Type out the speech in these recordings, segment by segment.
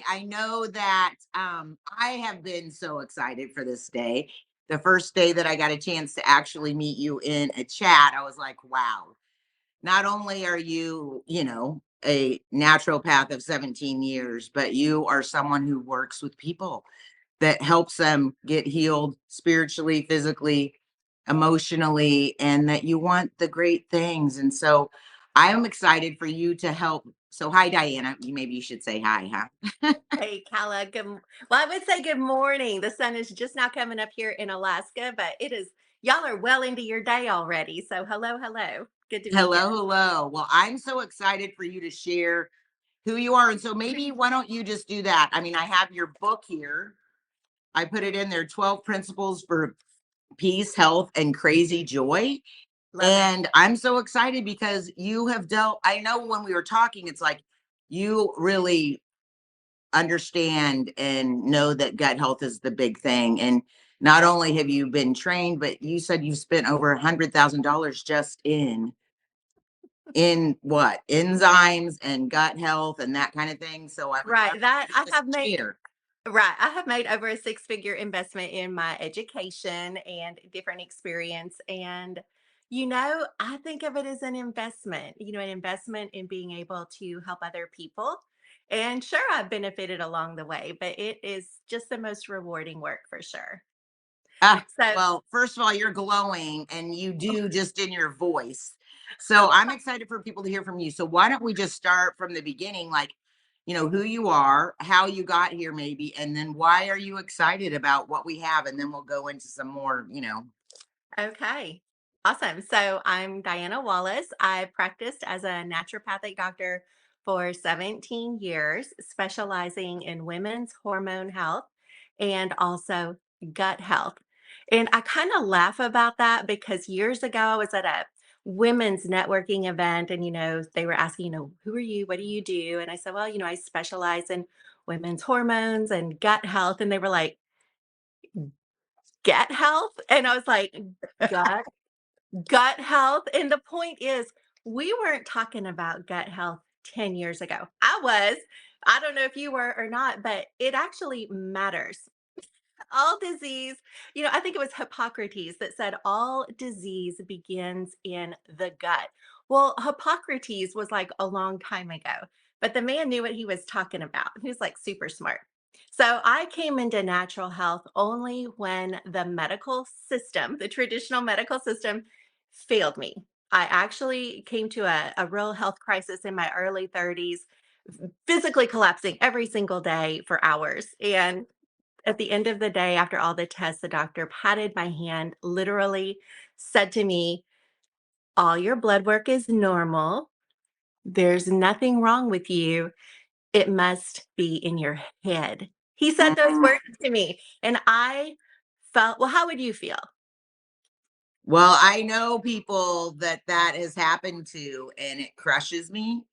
I know that I have been so excited for this day. The first day that I got a chance to actually meet you in a chat, I was like, wow, not only are you, a naturopath of 17 years, but you are someone who works with people that helps them get healed spiritually, physically, emotionally, and that you want the great things. And so I am excited for you to help. So, hi, DiAnna. Maybe you should say hi, huh? Hey, Kala. Well, I would say good morning. The sun is just now coming up here in Alaska, but y'all are well into your day already. So, hello, hello. Good to meet you. Hello, hello. Well, I'm so excited for you to share who you are. And so, maybe why don't you just do that? I mean, I have your book here. I put it in there, 12 Principles for Peace, Health, and Crazy Joy. Love it. And I'm so excited because you have dealt, I know when we were talking, it's like you really understand and know that gut health is the big thing. And not only have you been trained, but you said you've spent over $100,000 just in what enzymes and gut health and that kind of thing. So I would love Right. That for I you have to made. share. Right. I have made over a six-figure investment in my education and different experience. And, I think of it as an investment, an investment in being able to help other people. And sure, I've benefited along the way, but it is just the most rewarding work for sure. Ah, So, well, first of all, you're glowing and you do just in your voice. So I'm excited for people to hear from you. So why don't we just start from the beginning, like, who you are, how you got here, maybe, and then why are you excited about what we have? And then we'll go into some more. okay. Awesome. So I'm DiAnna Wallace. I practiced as a naturopathic doctor for 17 years, specializing in women's hormone health and also gut health. And I kind of laugh about that because years ago I was at a women's networking event and they were asking, who are you? What do you do? And I said, well, I specialize in women's hormones and gut health. And they were like, gut health? And I was like, gut gut health. And the point is, we weren't talking about gut health 10 years ago. I don't know if you were or not, but it actually matters. All disease, I think it was Hippocrates that said all disease begins in the gut. Well, Hippocrates was like a long time ago, but the man knew what he was talking about. He was like super smart. So I came into natural health only when the medical system, the traditional medical system, failed me. I actually came to a real health crisis in my early 30s, physically collapsing every single day for hours. And at the end of the day, after all the tests, the doctor patted my hand, literally said to me, all your blood work is normal. There's nothing wrong with you. It must be in your head. He said those Mm. words to me. And I felt, well, how would you feel? Well, I know people that has happened to, and it crushes me.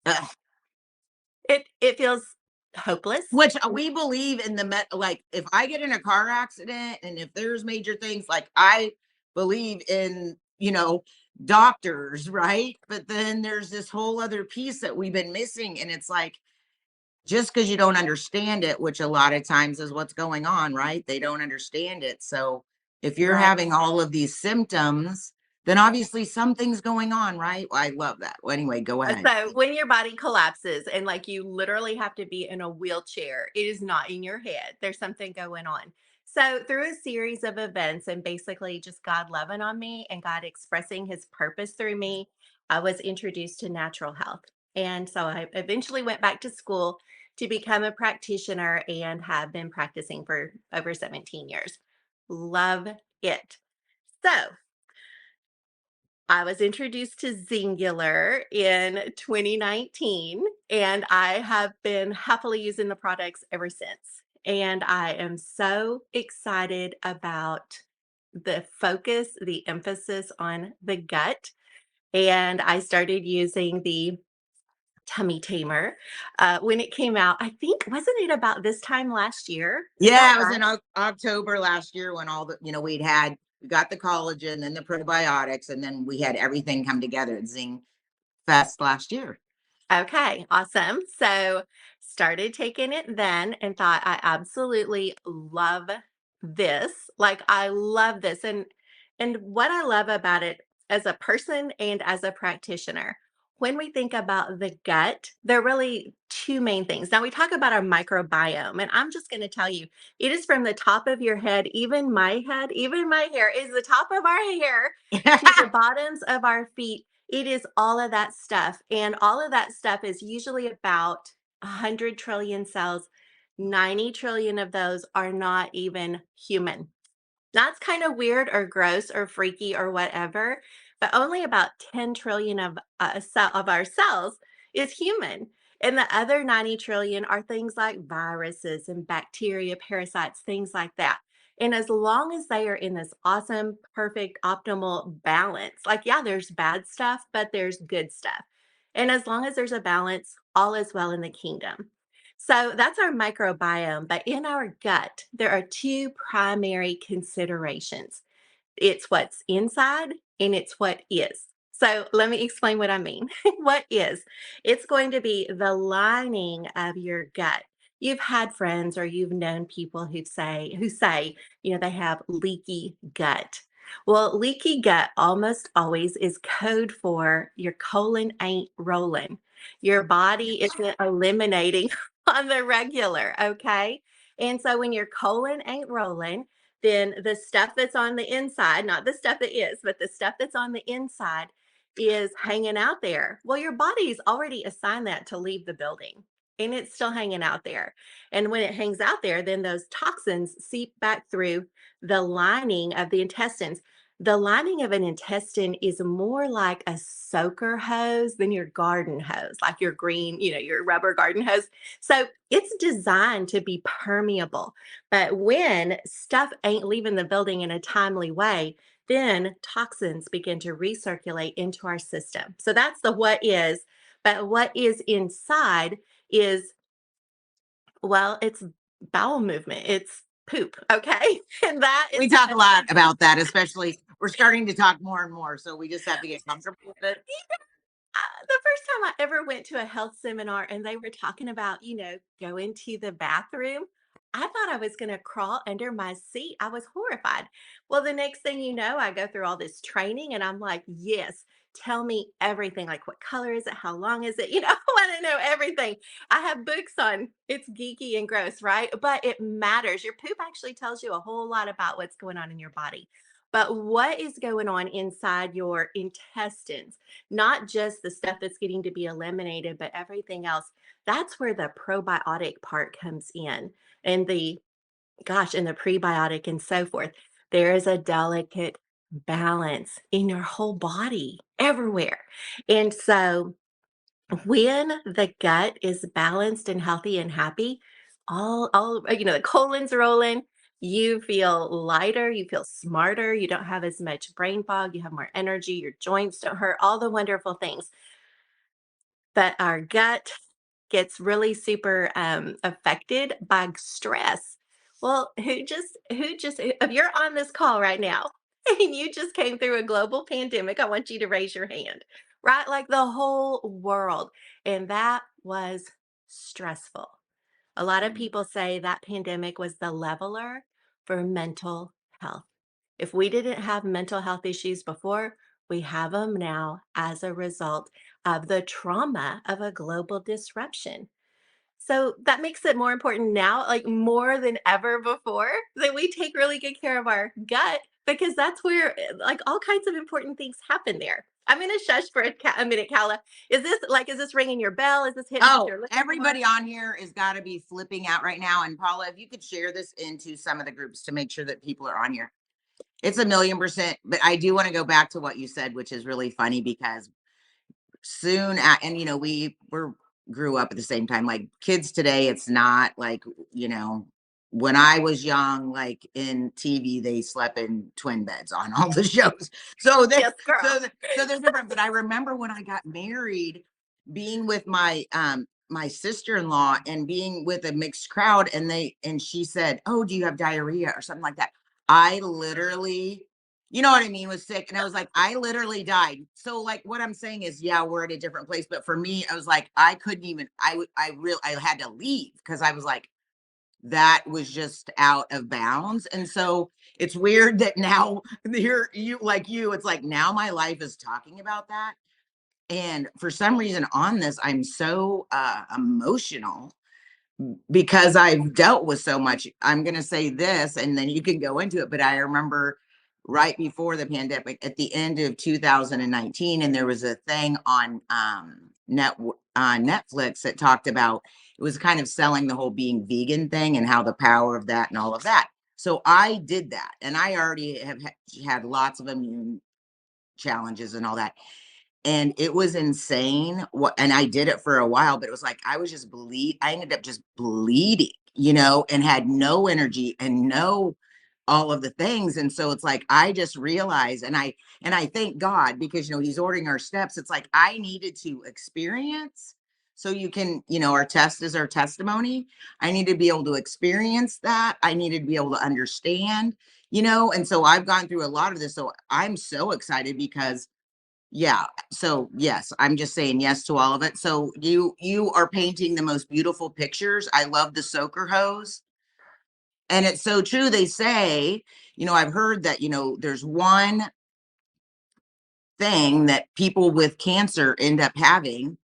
Ugh. It feels hopeless. Which we believe in the like if I get in a car accident and if there's major things, like I believe in, doctors, right? But then there's this whole other piece that we've been missing. And it's like, just because you don't understand it, which a lot of times is what's going on, right? They don't understand it. So if you're Right. having all of these symptoms, then obviously something's going on, right? I love that. Well, anyway, go ahead. So when your body collapses and like you literally have to be in a wheelchair, it is not in your head. There's something going on. So through a series of events and basically just God loving on me and God expressing his purpose through me, I was introduced to natural health. And so I eventually went back to school to become a practitioner and have been practicing for over 17 years. Love it. So I was introduced to Zingular in 2019, and I have been happily using the products ever since. And I am so excited about the focus, the emphasis on the gut. And I started using the tummy tamer when it came out. I think, wasn't it about this time last year? Is that Yeah, it was right? in October last year when all we got the collagen and the probiotics, and then we had everything come together at Zing Fest last year. Okay, awesome. So started taking it then and thought, I absolutely love this. Like I love this. And what I love about it as a person and as a practitioner, when we think about the gut, there are really two main things. Now we talk about our microbiome, and I'm just going to tell you, it is from the top of your head, even my hair is the top of our hair to the bottoms of our feet. It is all of that stuff. And all of that stuff is usually about 100 trillion cells. 90 trillion of those are not even human. That's kind of weird or gross or freaky or whatever, but only about 10 trillion of our cells is human. And the other 90 trillion are things like viruses and bacteria, parasites, things like that. And as long as they are in this awesome, perfect, optimal balance, like, yeah, there's bad stuff, but there's good stuff. And as long as there's a balance, all is well in the kingdom. So that's our microbiome. But in our gut, there are two primary considerations, it's what's inside and it's what is. So let me explain what I mean. What is? It's going to be the lining of your gut. You've had friends or you've known people who say, they have leaky gut. Well, leaky gut almost always is code for your colon ain't rolling. Your body isn't eliminating on the regular, okay? And so when your colon ain't rolling, then the stuff that's on the inside, not the stuff that is, but the stuff that's on the inside is hanging out there. Well, your body's already assigned that to leave the building and it's still hanging out there. And when it hangs out there, then those toxins seep back through the lining of the intestines. The lining of an intestine is more like a soaker hose than your garden hose, like your green, your rubber garden hose. So it's designed to be permeable. But when stuff ain't leaving the building in a timely way, then toxins begin to recirculate into our system. So that's the what is. But what is inside is, well, it's bowel movement, it's poop. Okay. And that is We talk a lot about that, especially we're starting to talk more and more. So we just have to get comfortable with it. the first time I ever went to a health seminar and they were talking about, going to the bathroom, I thought I was going to crawl under my seat. I was horrified. Well, the next thing you know, I go through all this training and I'm like, yes, tell me everything. Like, what color is it? How long is it? I want to know everything. I have books on it's geeky and gross, right? But it matters. Your poop actually tells you a whole lot about what's going on in your body. But what is going on inside your intestines? Not just the stuff that's getting to be eliminated, but everything else. That's where the probiotic part comes in and and the prebiotic and so forth. There is a delicate balance in your whole body everywhere. And so when the gut is balanced and healthy and happy, the colon's rolling, you feel lighter, you feel smarter, you don't have as much brain fog, you have more energy, your joints don't hurt, all the wonderful things. But our gut gets really super affected by stress. Well, if you're on this call right now and you just came through a global pandemic, I want you to raise your hand, right? Like the whole world. And that was stressful. A lot of people say that pandemic was the leveler for mental health. If we didn't have mental health issues before, we have them now as a result of the trauma of a global disruption. So that makes it more important now, like more than ever before, that we take really good care of our gut because that's where like all kinds of important things happen there. I'm going to shush for a minute, Kala. Is this ringing your bell? Is this hitting what Oh, you're looking for? everybody on here has got to be flipping out right now. And Paula, if you could share this into some of the groups to make sure that people are on here. It's a million percent. But I do want to go back to what you said, which is really funny because and we were grew up at the same time. Like kids today, it's not like, you know, when I was young, like in TV, they slept in twin beds on all the shows. So they Yes, girl. so they're different. But I remember when I got married, being with my sister-in-law and being with a mixed crowd, and she said, "Oh, do you have diarrhea or something like that?" I literally you know what I mean, was sick. And I was like, I literally died. So like what I'm saying is, yeah, we're at a different place. But for me, I was like, I couldn't even, I had to leave because I was like, that was just out of bounds. And so it's weird that now here you like you, it's like now my life is talking about that. And for some reason on this, I'm so emotional because I've dealt with so much. I'm going to say this and then you can go into it. But I remember right before the pandemic at the end of 2019, and there was a thing on Netflix that talked about it was kind of selling the whole being vegan thing and how the power of that and all of that. So I did that, and I already have had lots of immune challenges and all that, and it was insane what, and I did it for a while, but it was like I was just bleed I ended up just bleeding, and had no energy and no all of the things. And so it's like I just realized, and I thank God because he's ordering our steps. It's like I needed to experience, so you can, our test is our testimony. I need to be able to experience that. I needed to be able to understand, and so I've gone through a lot of this. So I'm so excited because yeah. So yes, I'm just saying yes to all of it. So you are painting the most beautiful pictures. I love the soaker hose. And it's so true. They say, I've heard that, there's one thing that people with cancer end up having,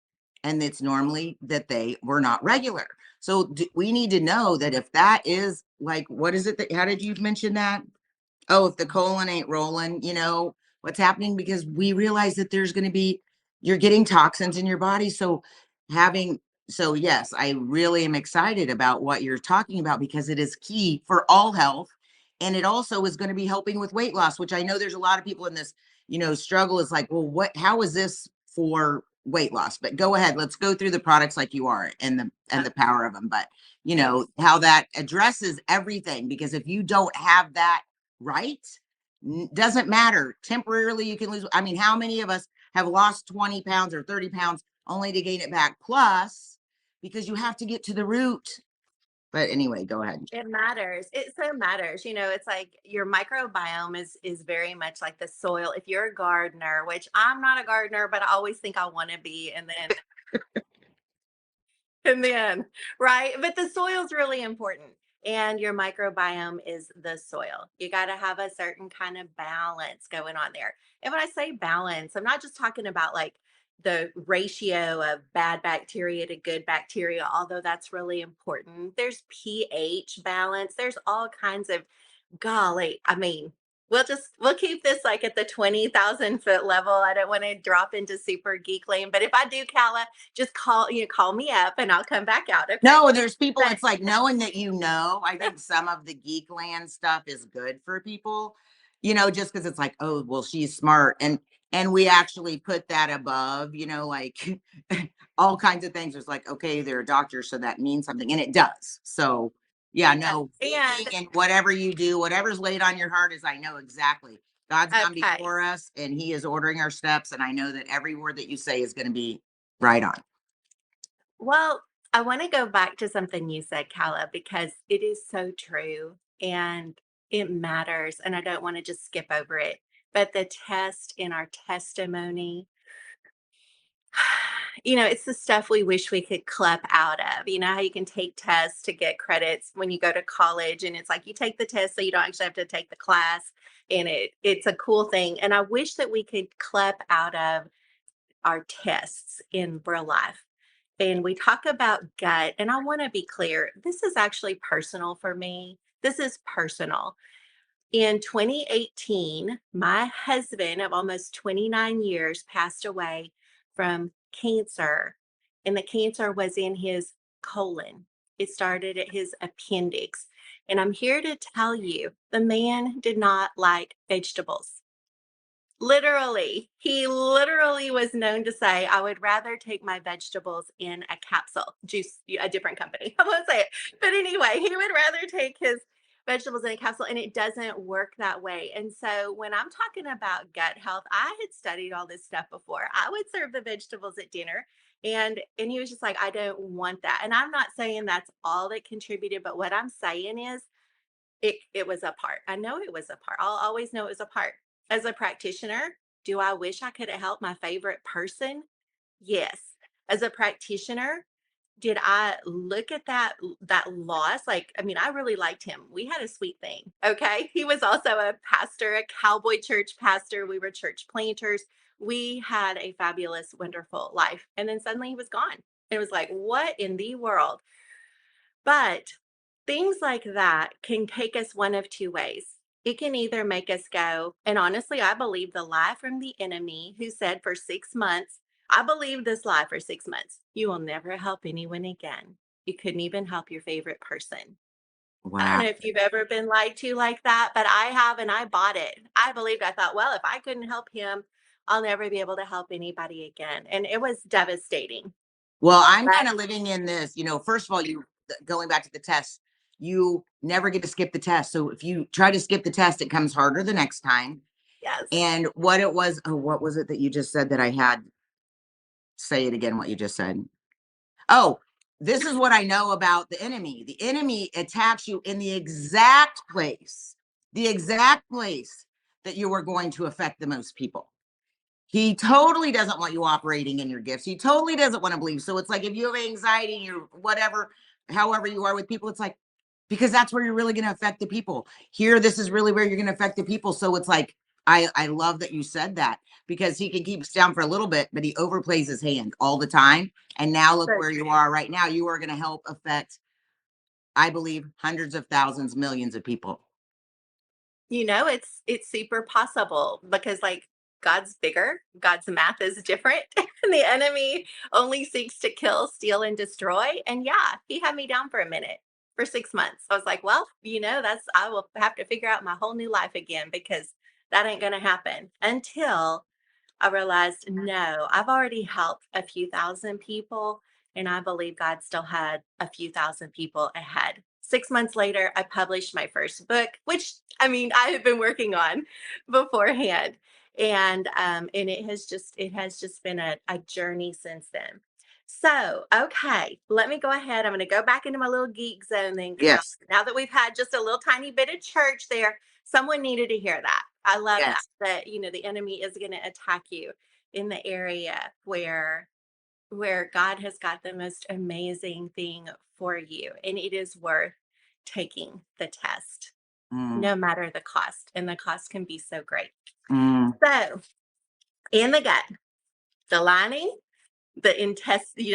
and it's normally that they were not regular. So we need to know that if that is like, what is it that, how did you mention that? Oh, if the colon ain't rolling, what's happening, because we realize that there's going to be, you're getting toxins in your body. So having, so yes, I really am excited about what you're talking about because it is key for all health. And it also is going to be helping with weight loss, which I know there's a lot of people in this, struggle is like, well, how is this for weight loss? But go ahead, let's go through the products like you are and the power of them. But how that addresses everything, because if you don't have that right? Doesn't matter. Temporarily, you can lose. I mean, how many of us have lost 20 pounds or 30 pounds only to gain it back? Plus, because you have to get to the root. But anyway, go ahead. It matters. It so matters. It's like your microbiome is very much like the soil. If you're a gardener, which I'm not a gardener, but I always think I want to be, and then, right? But the soil's really important. And your microbiome is the soil. You got to have a certain kind of balance going on there. And when I say balance, I'm not just talking about like the ratio of bad bacteria to good bacteria, although that's really important. There's pH balance, there's all kinds of, golly, I mean, we'll keep this like at the 20,000-foot level. I don't want to drop into super geek lane, but if I do, Calla, just call me up and I'll come back out. Okay. No, there's people, But it's like knowing that I think some of the geek land stuff is good for people, just because it's like, oh, well, she's smart. And we actually put that above, like all kinds of things. It's like, okay, they're a doctor, so that means something. And it does. So yeah, yeah, no, and geeking and whatever you do, whatever's laid on your heart is I know exactly. God's gone okay. before us and he is ordering our steps. And I know that every word that you say is going to be right on. Well, I want to go back to something you said, Calla, because it is so true and it matters. And I don't want to just skip over it. But the test in our testimony, it's the stuff we wish we could clup out of. You know how you can take tests to get credits when you go to college, and it's like you take the test so you don't actually have to take the class, and it's a cool thing. And I wish that we could clup out of our tests in real life. And we talk about gut, and I want to be clear, this is actually personal for me. This is personal. In 2018, my husband of almost 29 years passed away from cancer, and the cancer was in his colon. It started at his appendix. And I'm here to tell you the man did not like vegetables. Literally, he literally was known to say, I would rather take my vegetables in a capsule, juice, a different company. I won't say it. But anyway, he would rather take his vegetables in a capsule, and it doesn't work that way. And so when I'm talking about gut health, I had studied all this stuff before. I would serve the vegetables at dinner. And he was just like, I don't want that. And I'm not saying that's all that contributed, but what I'm saying is it was a part. I know it was a part. I'll always know it was a part. As a practitioner, do I wish I could have helped my favorite person? Yes. As a practitioner, did I look at that loss? Like, I mean, I really liked him. We had a sweet thing. Okay. He was also a pastor, a cowboy church pastor. We were church planters. We had a fabulous, wonderful life. And then suddenly he was gone. It was like, what in the world? But things like that can take us one of two ways. It can either make us go, and honestly, I believe the lie from the enemy who said for 6 months, I believe this lie for 6 months. You will never help anyone again. You couldn't even help your favorite person. I don't Wow. know if you've ever been lied to like that, but I have, and I bought it. I believed, I thought, well, if I couldn't help him, I'll never be able to help anybody again. And it was devastating. Well, I'm But kind of living in this, first of all, going back to the test, you never get to skip the test. So if you try to skip the test, it comes harder the next time. yes, And what it was, oh, what was it that you just said that I had? Say it again, what you just said. Oh, this is what I know about the enemy. The enemy attacks you in the exact place that you are going to affect the most people. He totally doesn't want you operating in your gifts. He totally doesn't want to believe. So it's like if you have anxiety and you're whatever, however you are with people, it's like because that's where you're really going to affect the people. Here, this is really where you're going to affect the people. So it's like I love that you said that because he can keep us down for a little bit, but he overplays his hand all the time. And now look so where you true. are right now. You are going to help affect, I believe, hundreds of thousands, millions of people. It's super possible because like God's bigger, God's math is different. And the enemy only seeks to kill, steal, and destroy. And yeah, he had me down for a minute for 6 months. I was like, well, that's I will have to figure out my whole new life again because that ain't gonna happen until I realized, no, I've already helped a few thousand people, and I believe God still had a few thousand people ahead. 6 months later, I published my first book, which I mean, I had been working on beforehand. And it has just been a journey since then. So, okay, let me go ahead. I'm going to go back into my little geek zone then, because Yes. now that we've had just a little tiny bit of church there, someone needed to hear that. I love that, Yes. the enemy is going to attack you in the area where God has got the most amazing thing for you, and it is worth taking the test, Mm, no matter the cost, and the cost can be so great. mm. So, in the gut, the lining, the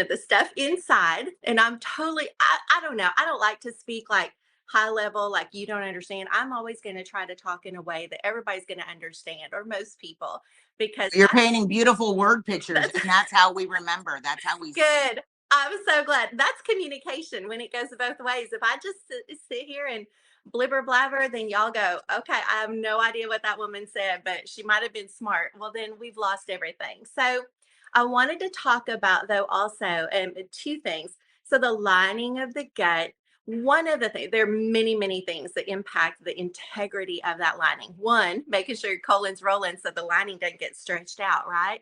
the stuff inside, and I don't know, I don't like to speak like high level, like you don't understand. I'm always going to try to talk in a way that everybody's going to understand, or most people, because You're painting beautiful word pictures, that's and that's how we remember. That's how we see. good. I'm so glad. That's communication when it goes both ways. If I just sit here and blibber blabber, then y'all go, okay, I have no idea what that woman said, but she might have been smart. Well, then we've lost everything. So I wanted to talk about, though, also two things. So the lining of the gut. One of the things, there are many, many things that impact the integrity of that lining. One, making sure your colon's rolling so the lining doesn't get stretched out, right?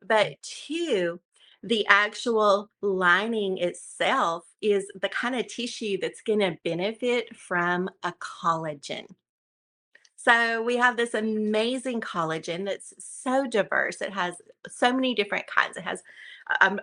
But two, the actual lining itself is the kind of tissue that's going to benefit from a collagen. So we have this amazing collagen that's so diverse. It has so many different kinds. It has,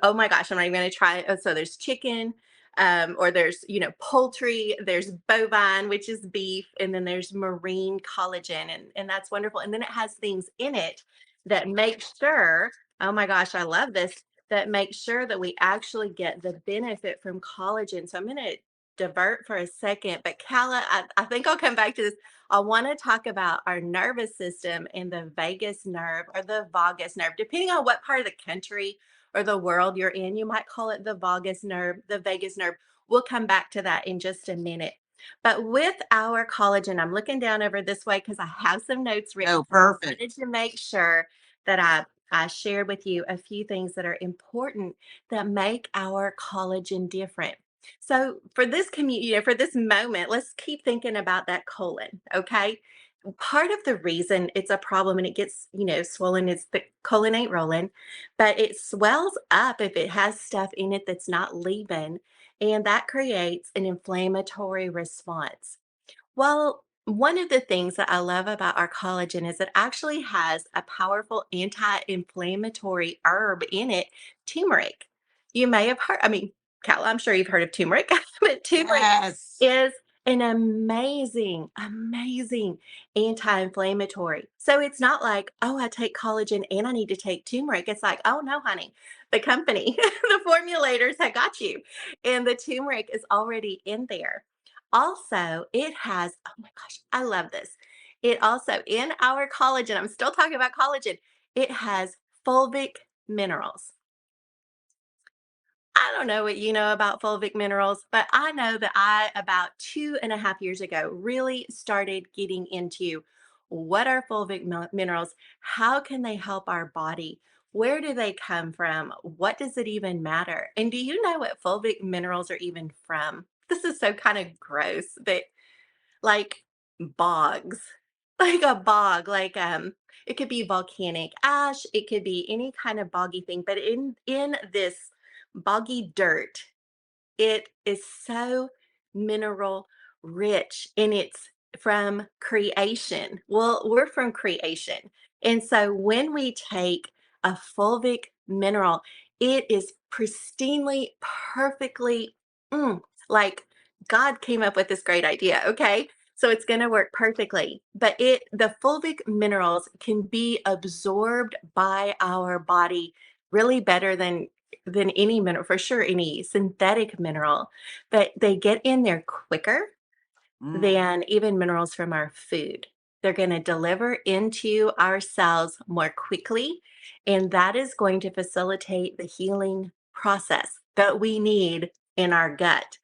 oh my gosh, I'm not even going to try. So there's chicken, or there's poultry. There's bovine, which is beef, and then there's marine collagen, and that's wonderful. And then it has things in it that make sure. Oh my gosh, I love this. That makes sure that we actually get the benefit from collagen. So I'm going to divert for a second, but Kala, I think I'll come back to this. I want to talk about our nervous system and the vagus nerve or the vagus nerve. Depending on what part of the country or the world you're in, you might call it the vagus nerve, the vagus nerve. We'll come back to that in just a minute. But with our collagen, I'm looking down over this way because I have some notes written. Oh, I wanted perfect. to make sure that I shared with you a few things that are important that make our collagen different. So for this for this moment, let's keep thinking about that colon, okay? Part of the reason it's a problem and it gets, swollen is the colon ain't rolling, but it swells up if it has stuff in it that's not leaving, and that creates an inflammatory response. Well, One of the things that I love about our collagen is it actually has a powerful anti-inflammatory herb in it, turmeric. You may have heard, I mean, Cal, I'm sure you've heard of turmeric, but turmeric Yes. is an amazing, amazing anti-inflammatory. So it's not like, oh, I take collagen and I need to take turmeric. It's like, oh no, honey, the company, the formulators have got you. And the turmeric is already in there. Also, it has, oh my gosh, I love this. It also, in our collagen, I'm still talking about collagen, it has fulvic minerals. I don't know what you know about fulvic minerals, but I know that I, about 2.5 years ago, really started getting into what are fulvic minerals? How can they help our body? Where do they come from? What does it even matter? And do you know what fulvic minerals are even from? This is so kind of gross, but like bogs, like a bog, like it could be volcanic ash, it could be any kind of boggy thing, but in this boggy dirt, it is so mineral rich and it's from creation. Well, we're from creation. And so when we take a fulvic mineral, it is pristinely, perfectly, like God came up with this great idea. Okay. So it's going to work perfectly. But the fulvic minerals can be absorbed by our body really better than any mineral, for sure, any synthetic mineral, but they get in there quicker Mm. than even minerals from our food. They're going to deliver into our cells more quickly, and that is going to facilitate the healing process that we need in our gut.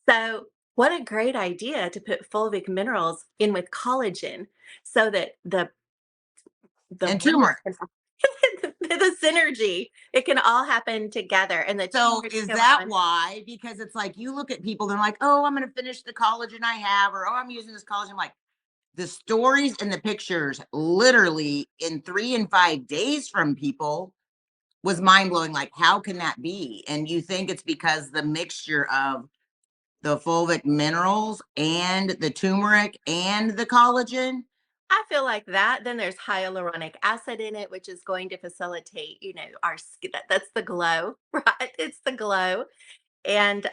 So, what a great idea to put fulvic minerals in with collagen so that the And oneness turmeric. can the synergy, it can all happen together and the So turmeric is come that on. why? Because it's like you look at people, they're like, oh, I'm going to finish the collagen I have, or oh, I'm using this collagen. I'm like, the stories and the pictures literally in 3 and 5 days from people was mind blowing. Like, how can that be? And you think it's because the mixture of the fulvic minerals and the turmeric and the collagen. I feel like that. Then there's hyaluronic acid in it, which is going to facilitate, our skin. That's the glow, right? It's the glow. And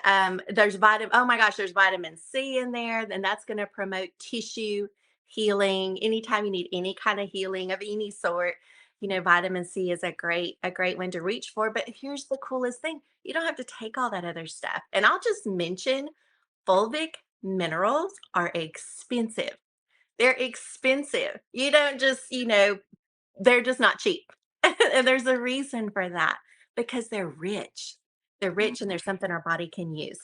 there's oh my gosh, there's vitamin C in there, and that's going to promote tissue healing. Anytime you need any kind of healing of any sort, vitamin C is a great one to reach for. But here's the coolest thing: you don't have to take all that other stuff. And I'll just mention fulvic minerals are expensive. They're expensive. You don't just, they're just not cheap. And there's a reason for that because they're rich. They're rich and there's something our body can use.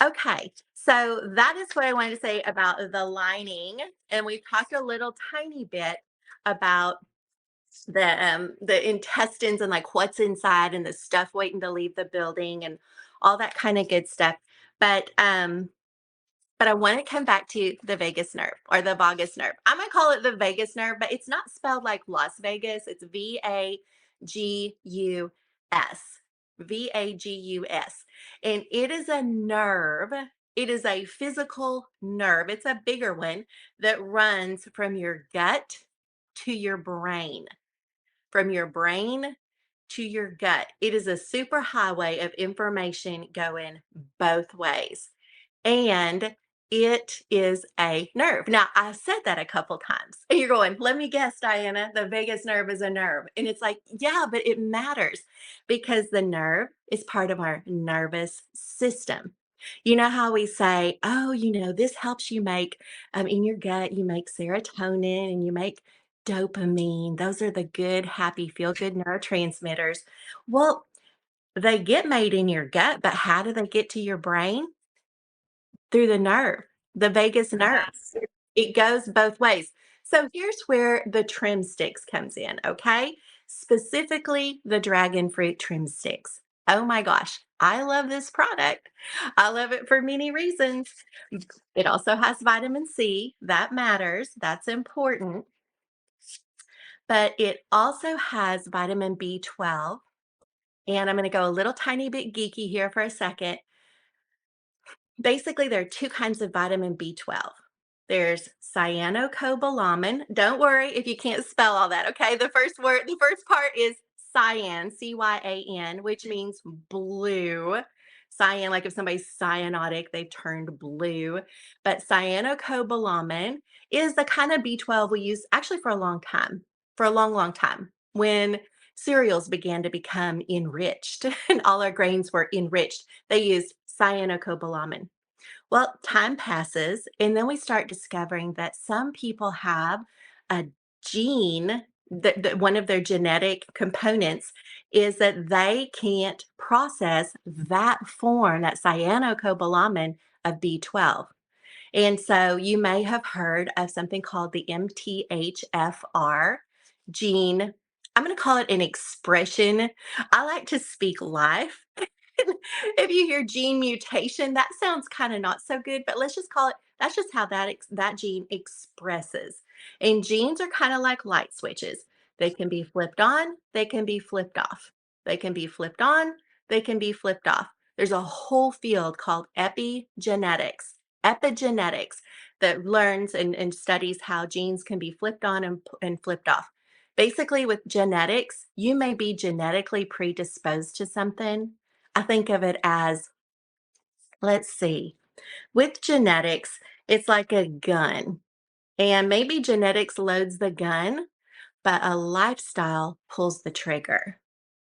Okay, so that is what I wanted to say about the lining. And we talked a little tiny bit about the intestines and like what's inside and the stuff waiting to leave the building and all that kind of good stuff. But I want to come back to the vagus nerve or the vagus nerve. I'm going to call it the vagus nerve, but it's not spelled like Las Vegas. It's Vagus. Vagus. And it is a nerve. It is a physical nerve. It's a bigger one that runs from your gut to your brain. From your brain to your gut. It is a super highway of information going both ways. And it is a nerve. Now, I said that a couple times. And you're going, let me guess, DiAnna, the vagus nerve is a nerve. And it's like, yeah, but it matters because the nerve is part of our nervous system. You know how we say, oh, this helps you make, in your gut, you make serotonin and you make dopamine. Those are the good, happy, feel good neurotransmitters. Well, they get made in your gut, but how do they get to your brain? Through the nerve, the vagus nerve. Yes. It goes both ways. So here's where the trim sticks comes in, okay? Specifically the dragon fruit trim sticks. Oh my gosh, I love this product. I love it for many reasons. It also has vitamin C. That matters. That's important. But it also has vitamin B12. And I'm going to go a little tiny bit geeky here for a second. Basically, there are two kinds of vitamin B12. there's cyanocobalamin. Don't worry if you can't spell all that, okay? The first part is cyan, C-Y-A-N, which means blue. Cyan, like if somebody's cyanotic, they've turned blue. But cyanocobalamin is the kind of B12 we use actually for a long time, for a long, long time. When cereals began to become enriched and all our grains were enriched, they used cyanocobalamin. Well, time passes, and then we start discovering that some people have a gene that one of their genetic components is that they can't process that form, that cyanocobalamin of B12. And so you may have heard of something called the MTHFR gene. I'm going to call it an expression. I like to speak life. If you hear gene mutation, that sounds kind of not so good, but let's just call it that's just how that gene expresses. And genes are kind of like light switches. They can be flipped on, they can be flipped off. They can be flipped on, they can be flipped off. There's a whole field called epigenetics that learns and studies how genes can be flipped on and flipped off. Basically, with genetics, you may be genetically predisposed to something. I think of it as, let's see, with genetics, it's like a gun. And maybe genetics loads the gun, but a lifestyle pulls the trigger.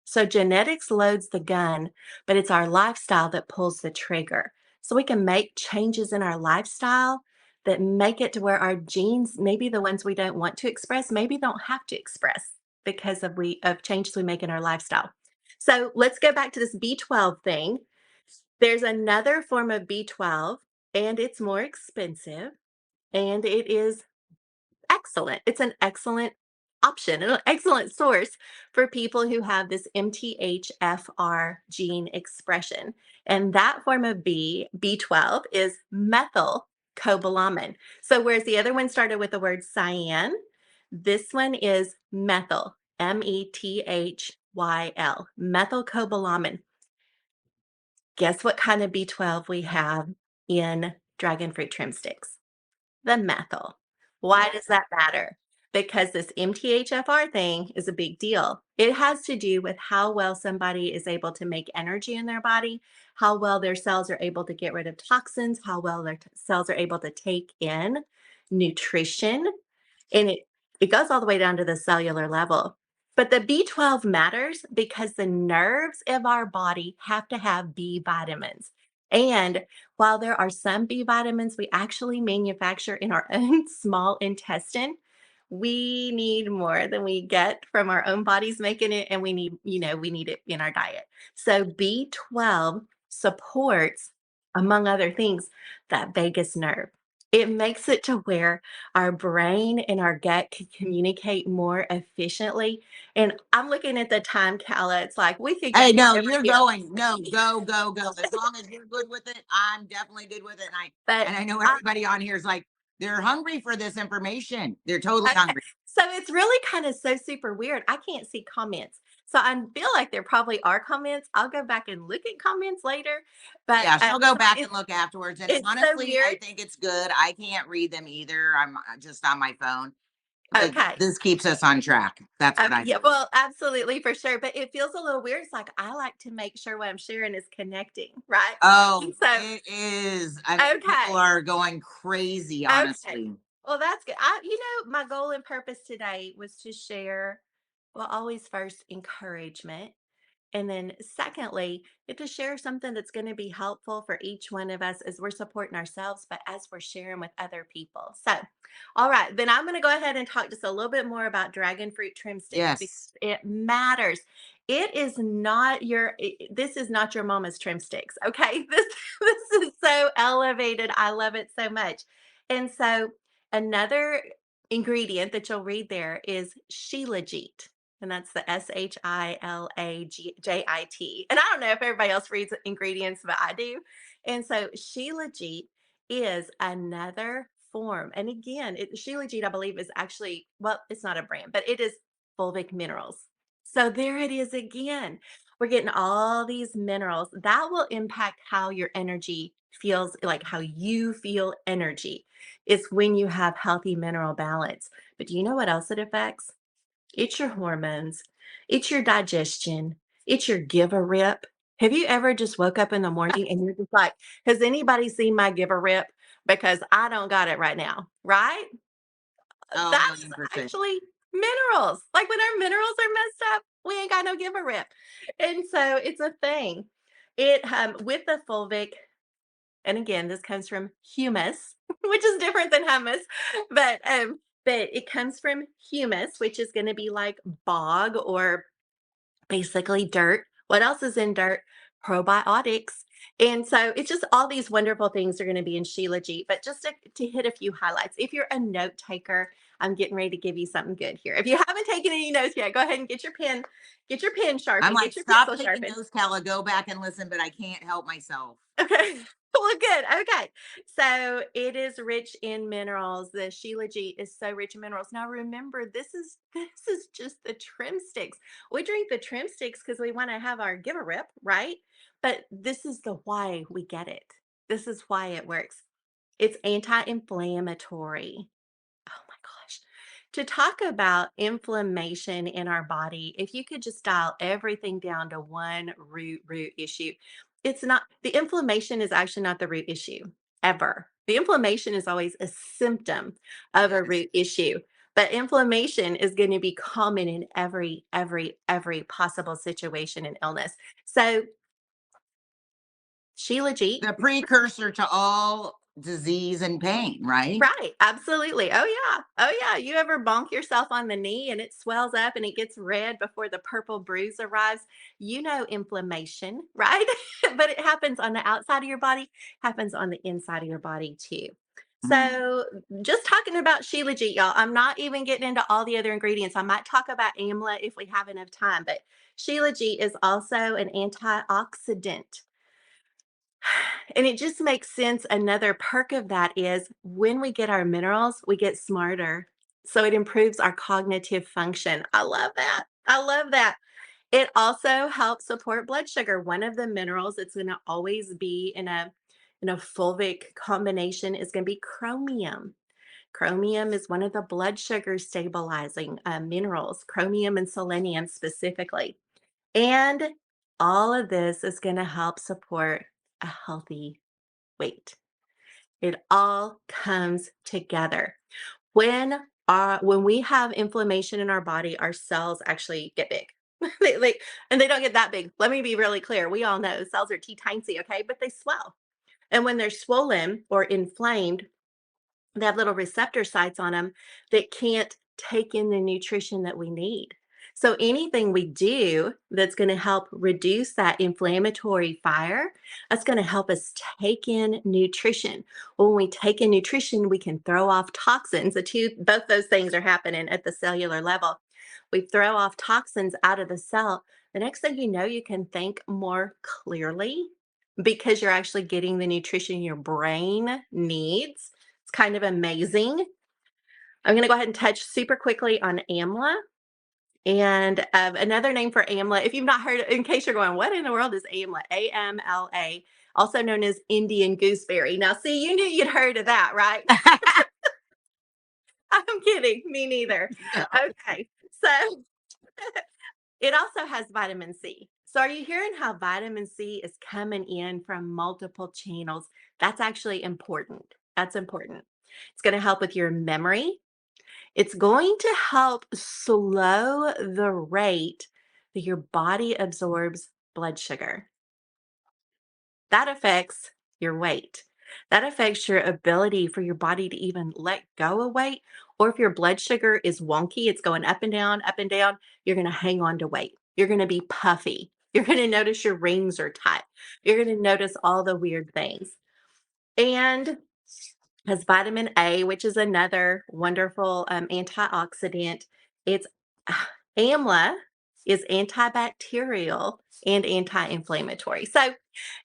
So genetics loads the gun, but it's our lifestyle that pulls the trigger. So we can make changes in our lifestyle that make it to where our genes, maybe the ones we don't want to express, maybe don't have to express because of changes we make in our lifestyle. So let's go back to this B12 thing. There's another form of B12 and it's more expensive and it is excellent. It's an excellent option, an excellent source for people who have this MTHFR gene expression. And that form of B12 is methylcobalamin. So whereas the other one started with the word cyan, this one is methyl, METHYL, methylcobalamin. Guess what kind of B12 we have in dragon fruit trim sticks? The methyl. Why does that matter? Because this MTHFR thing is a big deal. It has to do with how well somebody is able to make energy in their body, how well their cells are able to get rid of toxins, how well their cells are able to take in nutrition, and it goes all the way down to the cellular level. But the B12 matters because the nerves of our body have to have B vitamins. And while there are some B vitamins we actually manufacture in our own small intestine, we need more than we get from our own bodies making it, and we need it in our diet. So B12 supports, among other things, that vagus nerve. It makes it to where our brain and our gut can communicate more efficiently. And I'm looking at the time, Kala. It's like we could go Hey, no, forever you're here. going. No, go, go, go. As long as you're good with it, I'm definitely good with it. But And I know I everybody on here is like, they're hungry for this information. They're totally okay. hungry. So it's really kind of so super weird. I can't see comments. So I feel like there probably are comments. I'll go back and look at comments later. But Yeah, she'll go so back and look afterwards. And it's so honestly, I weird. think it's good. I can't read them either. I'm just on my phone, but Okay. this keeps us on track. That's what Okay, I yeah, think. well, absolutely for sure. But it feels a little weird. It's like I like to make sure what I'm sharing is connecting, right? Oh, And so, it is. I mean, people okay, are going crazy, okay. honestly. Well, that's good. My goal and purpose today was to share, well, always first encouragement. And then, secondly, to share something that's going to be helpful for each one of us as we're supporting ourselves, but as we're sharing with other people. So, all right, then I'm going to go ahead and talk just a little bit more about dragon fruit trim sticks because Yes. it matters. It is not this is not your mama's trim sticks. Okay. This is so elevated. I love it so much. And so, another ingredient that you'll read there is shilajit, and that's the Shilajit. And I don't know if everybody else reads ingredients, but I do. And so Shilajit is another form. And again, Shilajit, I believe, is actually, well, it's not a brand, but it is fulvic minerals. So there it is again. We're getting all these minerals that will impact how your energy feels, like how you feel energy. It's when you have healthy mineral balance. But do you know what else it affects? It's your hormones, it's your digestion, it's your give a rip. Have you ever just woke up in the morning and you're just like, has anybody seen my give a rip? Because I don't got it right now, right? Oh, That's 1,000,000%. actually minerals. Like when our minerals are messed up, we ain't got no give a rip. And so it's a thing. It with the fulvic, and again, this comes from humus, which is different than hummus, but it comes from humus, which is going to be like bog or basically dirt. What else is in dirt? Probiotics. And so it's just all these wonderful things are going to be in Shilajit. But just to hit a few highlights, if you're a note taker, I'm getting ready to give you something good here. If you haven't taken any notes yet, go ahead and get your pen I'm sharpened, like, get your stop pencil taking sharpened. notes, Kala. Go back and listen, but I can't help myself. Okay. Well, good. Okay. So it is rich in minerals. The Shilajit is so rich in minerals. Now remember, this is just the trim sticks. We drink the trim sticks because we want to have our give a rip, right? But this is the why we get it. This is why it works. It's anti-inflammatory. Oh my gosh. To talk about inflammation in our body, if you could just dial everything down to one root issue, it's not the inflammation is actually not the root issue ever. The inflammation is always a symptom of a Yes. root issue. But inflammation is going to be common in every possible situation and illness. So Shilajit. The precursor to all disease and pain, right? Right, absolutely. Oh, yeah. Oh, yeah. You ever bonk yourself on the knee and it swells up and it gets red before the purple bruise arrives? You know inflammation, right? But it happens on the outside of your body, happens on the inside of your body too. Mhm. So, just talking about Shilajit, y'all, I'm not even getting into all the other ingredients. I might talk about amla if we have enough time, but Shilajit is also an antioxidant. And it just makes sense. Another perk of that is when we get our minerals, we get smarter. So it improves our cognitive function. I love that. I love that. It also helps support blood sugar. One of the minerals that's going to always be in a fulvic combination is going to be chromium. Chromium is one of the blood sugar stabilizing minerals, chromium and selenium specifically. And all of this is going to help support a healthy weight. It all comes together. When we have inflammation in our body, our cells actually get big. And they don't get that big. Let me be really clear. We all know cells are teeny, okay, but they swell. And when they're swollen or inflamed, they have little receptor sites on them that can't take in the nutrition that we need. So anything we do that's going to help reduce that inflammatory fire, that's going to help us take in nutrition. When we take in nutrition, we can throw off toxins. Both those things are happening at the cellular level. We throw off toxins out of the cell. The next thing you know, you can think more clearly because you're actually getting the nutrition your brain needs. It's kind of amazing. I'm going to go ahead and touch super quickly on AMLA. And another name for AMLA, if you've not heard, in case you're going, what in the world is AMLA? AMLA, also known as Indian gooseberry. Now, see, you knew you'd heard of that, right? I'm kidding. Me neither. No. Okay. So it also has vitamin C. So, are you hearing how vitamin C is coming in from multiple channels? That's actually important. That's important. It's going to help with your memory. It's going to help slow the rate that your body absorbs blood sugar. That affects your weight. That affects your ability for your body to even let go of weight. Or if your blood sugar is wonky, it's going up and down, you're going to hang on to weight. You're going to be puffy. You're going to notice your rings are tight. You're going to notice all the weird things. And has vitamin A, which is another wonderful antioxidant. It's AMLA is antibacterial and anti-inflammatory. So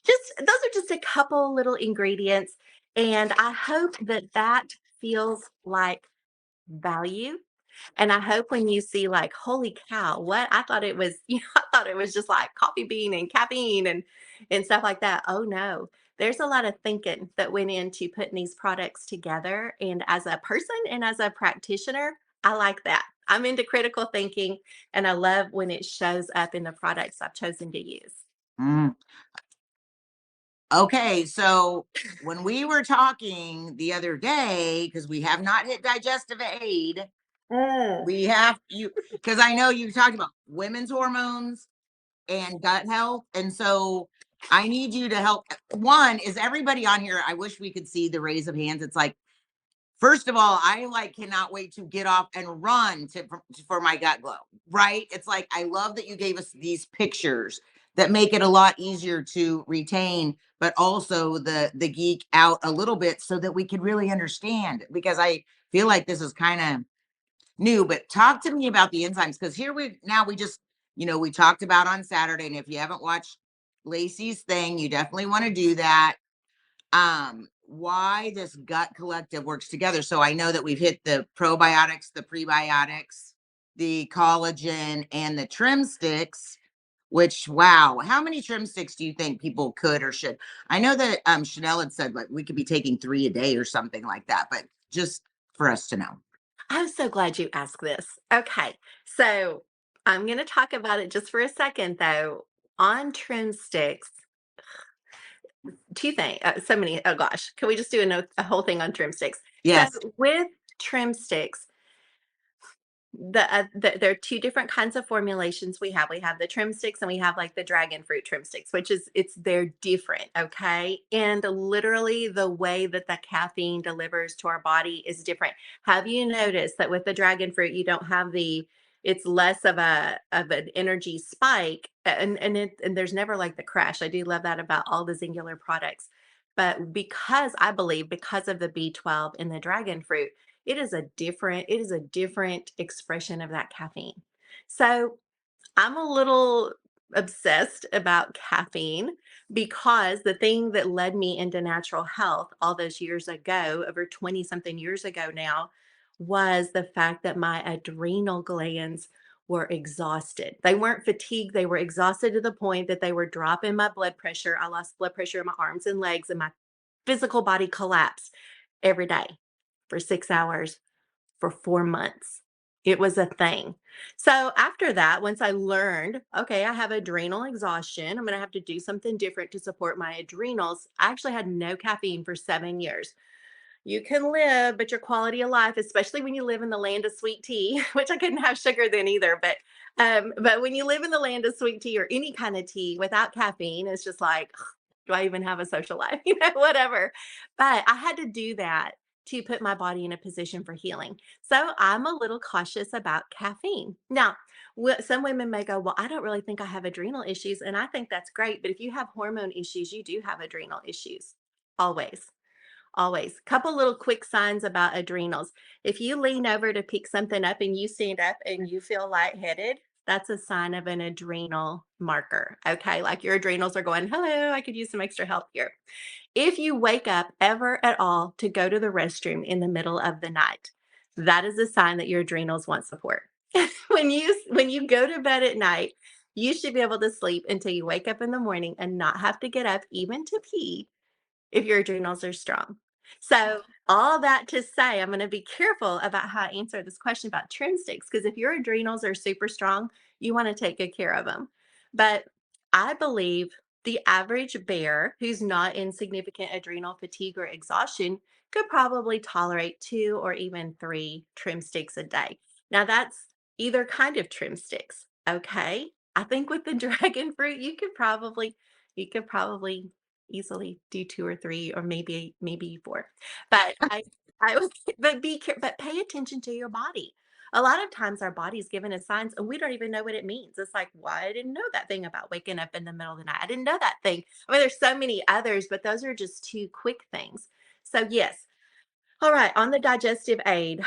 just those are just a couple little ingredients, and I hope that feels like value. And I hope when you see like, holy cow, what I thought it was, I thought it was just like coffee bean and caffeine and stuff like that. Oh no. There's a lot of thinking that went into putting these products together. And as a person and as a practitioner, I like that. I'm into critical thinking and I love when it shows up in the products I've chosen to use. Mm. Okay, so when we were talking the other day, because we have not hit digestive aid, Mm. we have you because I know you talked about women's hormones and gut health. And so I need you to help. One, is everybody on here? I wish we could see the raise of hands. It's like, first of all, I like cannot wait to get off and run for my gut glow, right? It's like I love that you gave us these pictures that make it a lot easier to retain, but also the geek out a little bit so that we could really understand, because I feel like this is kind of new. But talk to me about the enzymes, because here we just, we talked about on Saturday, and if you haven't watched Lacey's thing, you definitely want to do that. Why this gut collective works together. So I know that we've hit the probiotics, the prebiotics, the collagen, and the trim sticks. Which, wow, how many trim sticks do you think people could or should? I know that Chanel had said like we could be taking 3 a day or something like that, but just for us to know. I'm so glad you asked this. Okay. So I'm going to talk about it just for a second, though. On trim sticks, two things, so many. Oh gosh, can we just do a whole thing on trim sticks? So Yes. with trim sticks, there are two different kinds of formulations we have. We have the trim sticks and we have like the dragon fruit trim sticks, which is they're different, okay? And literally the way that the caffeine delivers to our body is different. Have you noticed that with the dragon fruit you don't have it's less of an energy spike and there's never like the crash. I do love that about all the Zingular products. But because I believe because of the B12 in the dragon fruit, it is a different expression of that caffeine. So I'm a little obsessed about caffeine because the thing that led me into natural health all those years ago, over 20 something years ago now, was the fact that my adrenal glands were exhausted. They weren't fatigued, they were exhausted to the point that they were dropping my blood pressure. I lost blood pressure in my arms and legs, and my physical body collapsed every day for 6 hours for 4 months. It was a thing. So after that, once I learned, okay, I have adrenal exhaustion, I'm going to have to do something different to support my adrenals. I actually had no caffeine for 7 years. You can live, but your quality of life, especially when you live in the land of sweet tea, which I couldn't have sugar then either, but when you live in the land of sweet tea or any kind of tea without caffeine, it's just like, "Ugh, do I even have a social life?" Whatever. But I had to do that to put my body in a position for healing. So I'm a little cautious about caffeine. Now, some women may go, "Well, I don't really think I have adrenal issues." And I think that's great. But if you have hormone issues, you do have adrenal issues. Always. Always. Couple little quick signs about adrenals. If you lean over to pick something up and you stand up and you feel lightheaded, that's a sign of an adrenal marker. Okay. Like your adrenals are going, hello, I could use some extra help here. If you wake up ever at all to go to the restroom in the middle of the night, that is a sign that your adrenals want support. When you go to bed at night, you should be able to sleep until you wake up in the morning and not have to get up even to pee if your adrenals are strong. So, all that to say, I'm going to be careful about how I answer this question about trim sticks because if your adrenals are super strong, you want to take good care of them. But I believe the average bear who's not in significant adrenal fatigue or exhaustion could probably tolerate 2 or even 3 trim sticks a day. Now, that's either kind of trim sticks. Okay. I think with the dragon fruit, you could probably easily do 2 or 3 or maybe 4. But I would but pay attention to your body. A lot of times our body's giving us signs and we don't even know what it means. It's like, "Why I didn't know that thing about waking up in the middle of the night. I didn't know that thing." I mean, there's so many others, but those are just 2 quick things. So, yes. All right, on the digestive aid.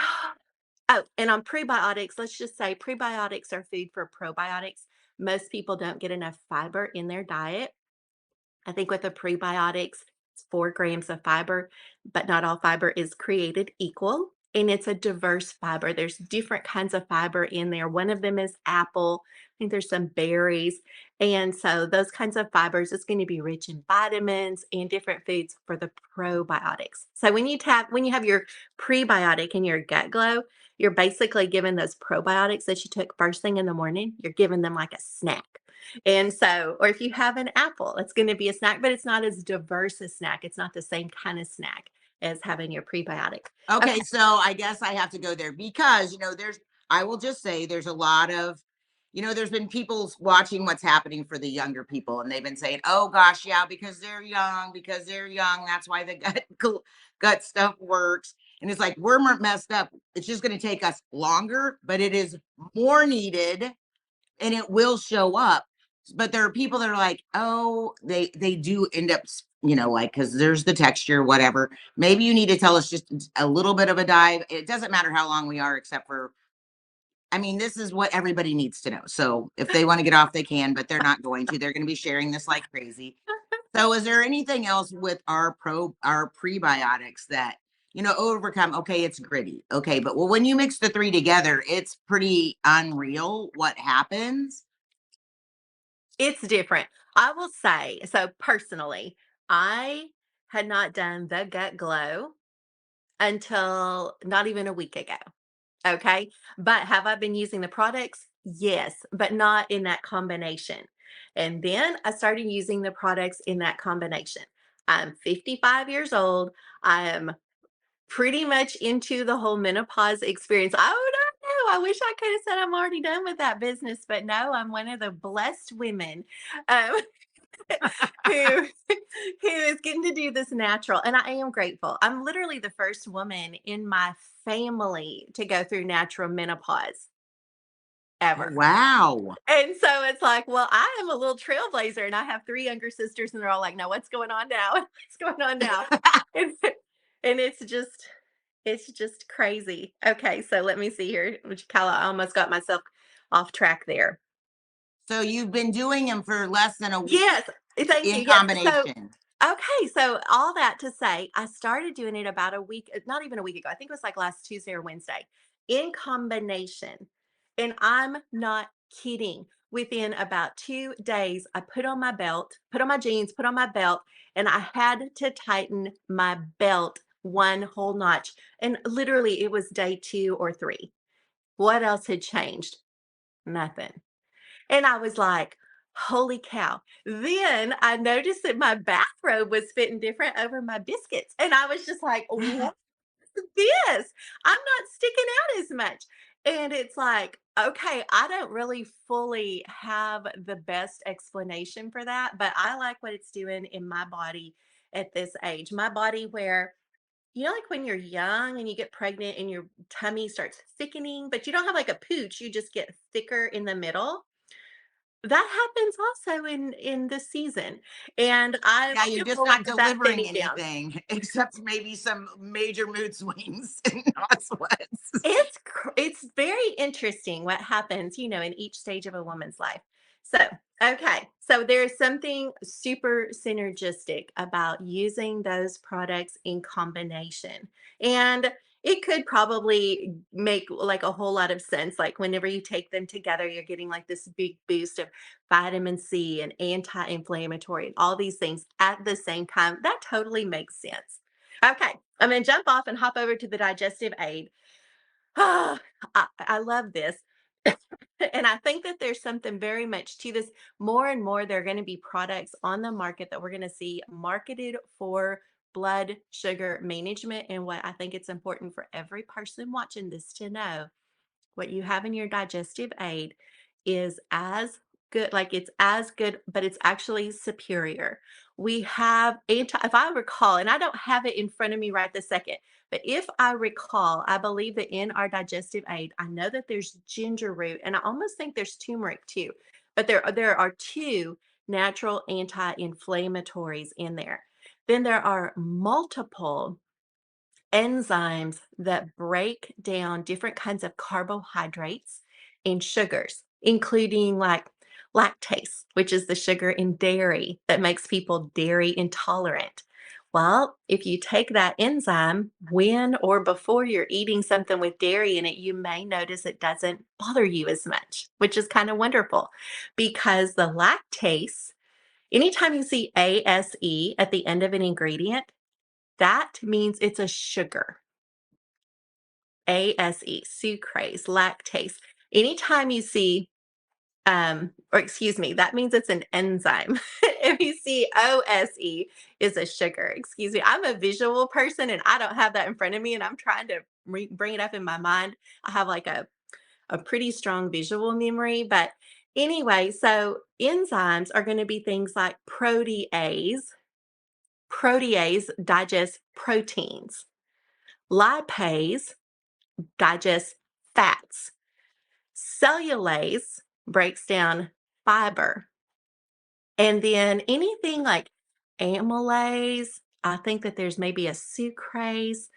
Oh, and on prebiotics, let's just say prebiotics are food for probiotics. Most people don't get enough fiber in their diet. I think with the prebiotics, it's 4 grams of fiber, but not all fiber is created equal. and it's a diverse fiber. There's different kinds of fiber in there. One of them is apple. I think there's some berries. And so those kinds of fibers, it's going to be rich in vitamins and different foods for the probiotics. So when you have your prebiotic and your gut glow, you're basically giving those probiotics that you took first thing in the morning, you're giving them like a snack. And so, or if you have an apple, it's going to be a snack, but it's not as diverse a snack. It's not the same kind of snack as having your prebiotic. Okay. Okay, so I guess I have to go there because, I will just say there's a lot of, there's been people watching what's happening for the younger people, and they've been saying, oh gosh, yeah, because they're young, that's why the gut stuff works. And it's like, we're messed up. It's just going to take us longer, but it is more needed and it will show up. But there are people that are like, oh, they do end up, like, because there's the texture, whatever. Maybe you need to tell us just a little bit of a dive. It doesn't matter how long we are, except for, I mean, this is what everybody needs to know. So if they want to get off, they can, but they're not going to. They're going to be sharing this like crazy. So is there anything else with our prebiotics that, overcome? Okay, it's gritty. Okay, but well, when you mix the three together, it's pretty unreal what happens. It's different. I will say, so personally, I had not done the gut glow until not even a week ago. Okay. But have I been using the products? Yes, but not in that combination. And then I started using the products in that combination. I'm 55 years old. I am pretty much into the whole menopause experience. Oh, no, I wish I could have said I'm already done with that business, but no, I'm one of the blessed women um, who who is getting to do this natural, and I am grateful. I'm literally the first woman in my family to go through natural menopause Oh, ever. wow. And so it's like, well, I am a little trailblazer, and I have 3 younger sisters, and they're all like, "No, what's going on now? What's going on now?" And and it's just crazy. Okay, so let me see here. Which Kala, I almost got myself off track there. So you've been doing them for less than a week Yes, thank you. in Yes. So, combination. okay, so all that to say, I started doing it about a week, not even a week ago. I think it was like last Tuesday or Wednesday in combination. And I'm not kidding. Within about 2 days, I put on my belt, put on my jeans, put on my belt, and I had to tighten my belt one whole notch. And literally, it was day 2 or 3. What else had changed? Nothing. And I was like, "Holy cow." Then I noticed that my bathrobe was fitting different over my biscuits, and I was just like, "What is this? I'm not sticking out as much." And it's like, okay, I don't really fully have the best explanation for that, but I like what it's doing in my body at this age. My body where like when you're young and you get pregnant and your tummy starts thickening, but you don't have like a pooch, you just get thicker in the middle. That happens also in this season, and I Yeah, you're just feel like not that delivering fading down. anything except maybe some major mood swings and hot sweats. It's very interesting what happens, in each stage of a woman's life. So, okay, so there's something super synergistic about using those products in combination. And it could probably make like a whole lot of sense. Like whenever you take them together, you're getting like this big boost of vitamin C and anti-inflammatory and all these things at the same time. That totally makes sense. Okay, I'm going to jump off and hop over to the digestive aid. Ah, I love this. And I think that there's something very much to this. More and more, there are going to be products on the market that we're going to see marketed for blood sugar management. And what I think it's important for every person watching this to know, what you have in your digestive aid is as good, like it's as good, but it's actually superior. We have if I recall, and I don't have it in front of me right this second, but if I recall, I believe that in our digestive aid, I know that there's ginger root, and I almost think there's turmeric too, but there are two natural anti-inflammatories in there. Then there are multiple enzymes that break down different kinds of carbohydrates and sugars, including like lactase, which is the sugar in dairy that makes people dairy intolerant. Well, if you take that enzyme when or before you're eating something with dairy in it, you may notice it doesn't bother you as much, which is kind of wonderful because the lactase, anytime you see ASE at the end of an ingredient, that means it's a sugar. ASE, sucrase, lactase. Anytime you see or excuse me, that means it's an enzyme. If you see OSE is a sugar. Excuse me. I'm a visual person and I don't have that in front of me and I'm trying to bring it up in my mind. I have like a pretty strong visual memory, but anyway, so enzymes are going to be things like protease. Protease digests proteins. Lipase digests fats. Cellulase breaks down fiber. And then anything like amylase, I think that there's maybe a sucrase.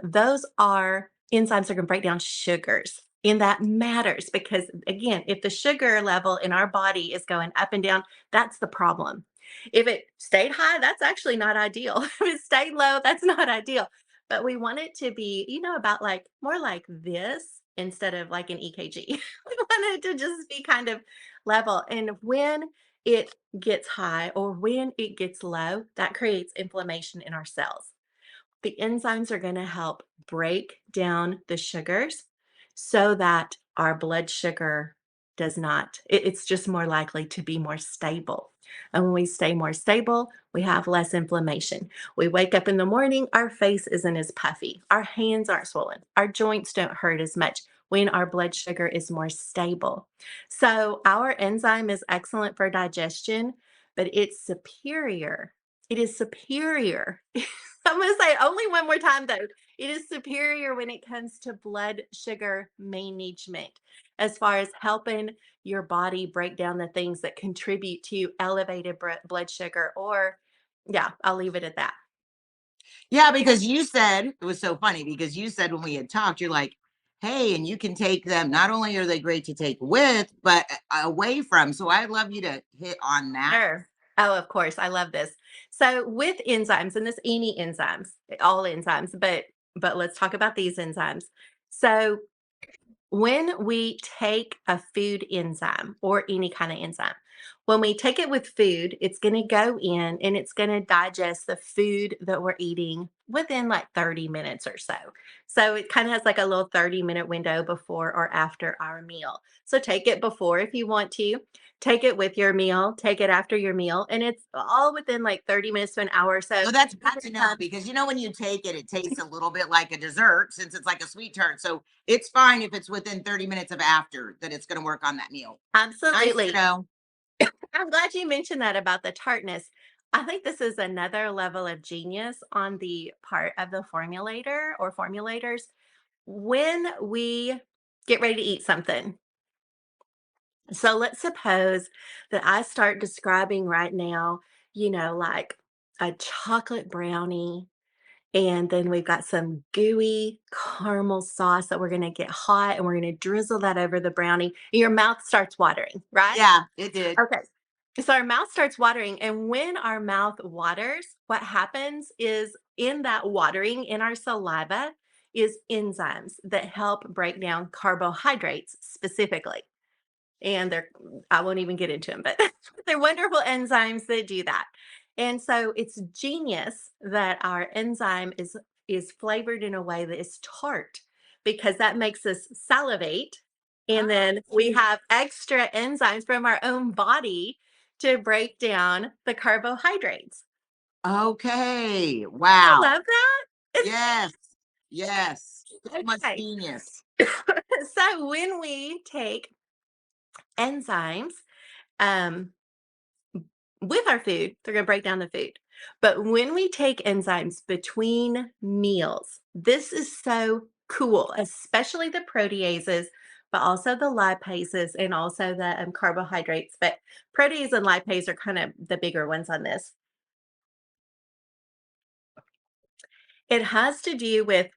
Those are enzymes that can break down sugars. And that matters because, again, if the sugar level in our body is going up and down, that's the problem. If it stayed high, that's actually not ideal. If it stayed low, that's not ideal. But we want it to be, about like more like this instead of like an EKG. We want it to just be kind of level. And when it gets high or when it gets low, that creates inflammation in our cells. The enzymes are going to help break down the sugars so that our blood sugar does not, it's just more likely to be more stable. And when we stay more stable, we have less inflammation. We wake up in the morning, our face isn't as puffy, our hands aren't swollen, our joints don't hurt as much when our blood sugar is more stable. So, our enzyme is excellent for digestion, but it's superior. It is superior. I'm going to say it only one more time though. It is superior when it comes to blood sugar management, as far as helping your body break down the things that contribute to elevated blood sugar. Or, yeah, I'll leave it at that. Yeah, because you said it was so funny because you said when we had talked, you're like, hey, and you can take them. Not only are they great to take with, but away from. So I'd love you to hit on that. Sure. Oh, of course. I love this. So with enzymes, and this any enzymes, all enzymes, but let's talk about these enzymes. So when we take a food enzyme or any kind of enzyme, when we take it with food, it's going to go in and it's going to digest the food that we're eating within like 30 minutes or so. So it kind of has like a little 30-minute window before or after our meal. So take it before if you want to, take it with your meal, take it after your meal, and it's all within like 30 minutes to an hour or so. So that's By good the to know time- because when you take it, it tastes a little bit like a dessert since it's like a sweet tart. So it's fine if it's within 30 minutes of after that it's going to work on that meal. Nice to Absolutely. know. I'm glad you mentioned that about the tartness. I think this is another level of genius on the part of the formulator or formulators. When we get ready to eat something, so let's suppose that I start describing right now, like a chocolate brownie, and then we've got some gooey caramel sauce that we're going to get hot and we're going to drizzle that over the brownie. And your mouth starts watering, right? Yeah, it did. Okay. So our mouth starts watering. And when our mouth waters, what happens is in that watering in our saliva is enzymes that help break down carbohydrates specifically. And I won't even get into them, but they're wonderful enzymes that do that. And so it's genius that our enzyme is flavored in a way that is tart because that makes us salivate. And then we have extra enzymes from our own body to break down the carbohydrates. Okay. I Wow. love that. Yes. Yes. So much Okay. genius. So when we take enzymes, um, with our food, they're going to break down the food. But when we take enzymes between meals, this is so cool, especially the proteases, but also the lipases and also the carbohydrates. But protease and lipase are kind of the bigger ones on this. It has to do with,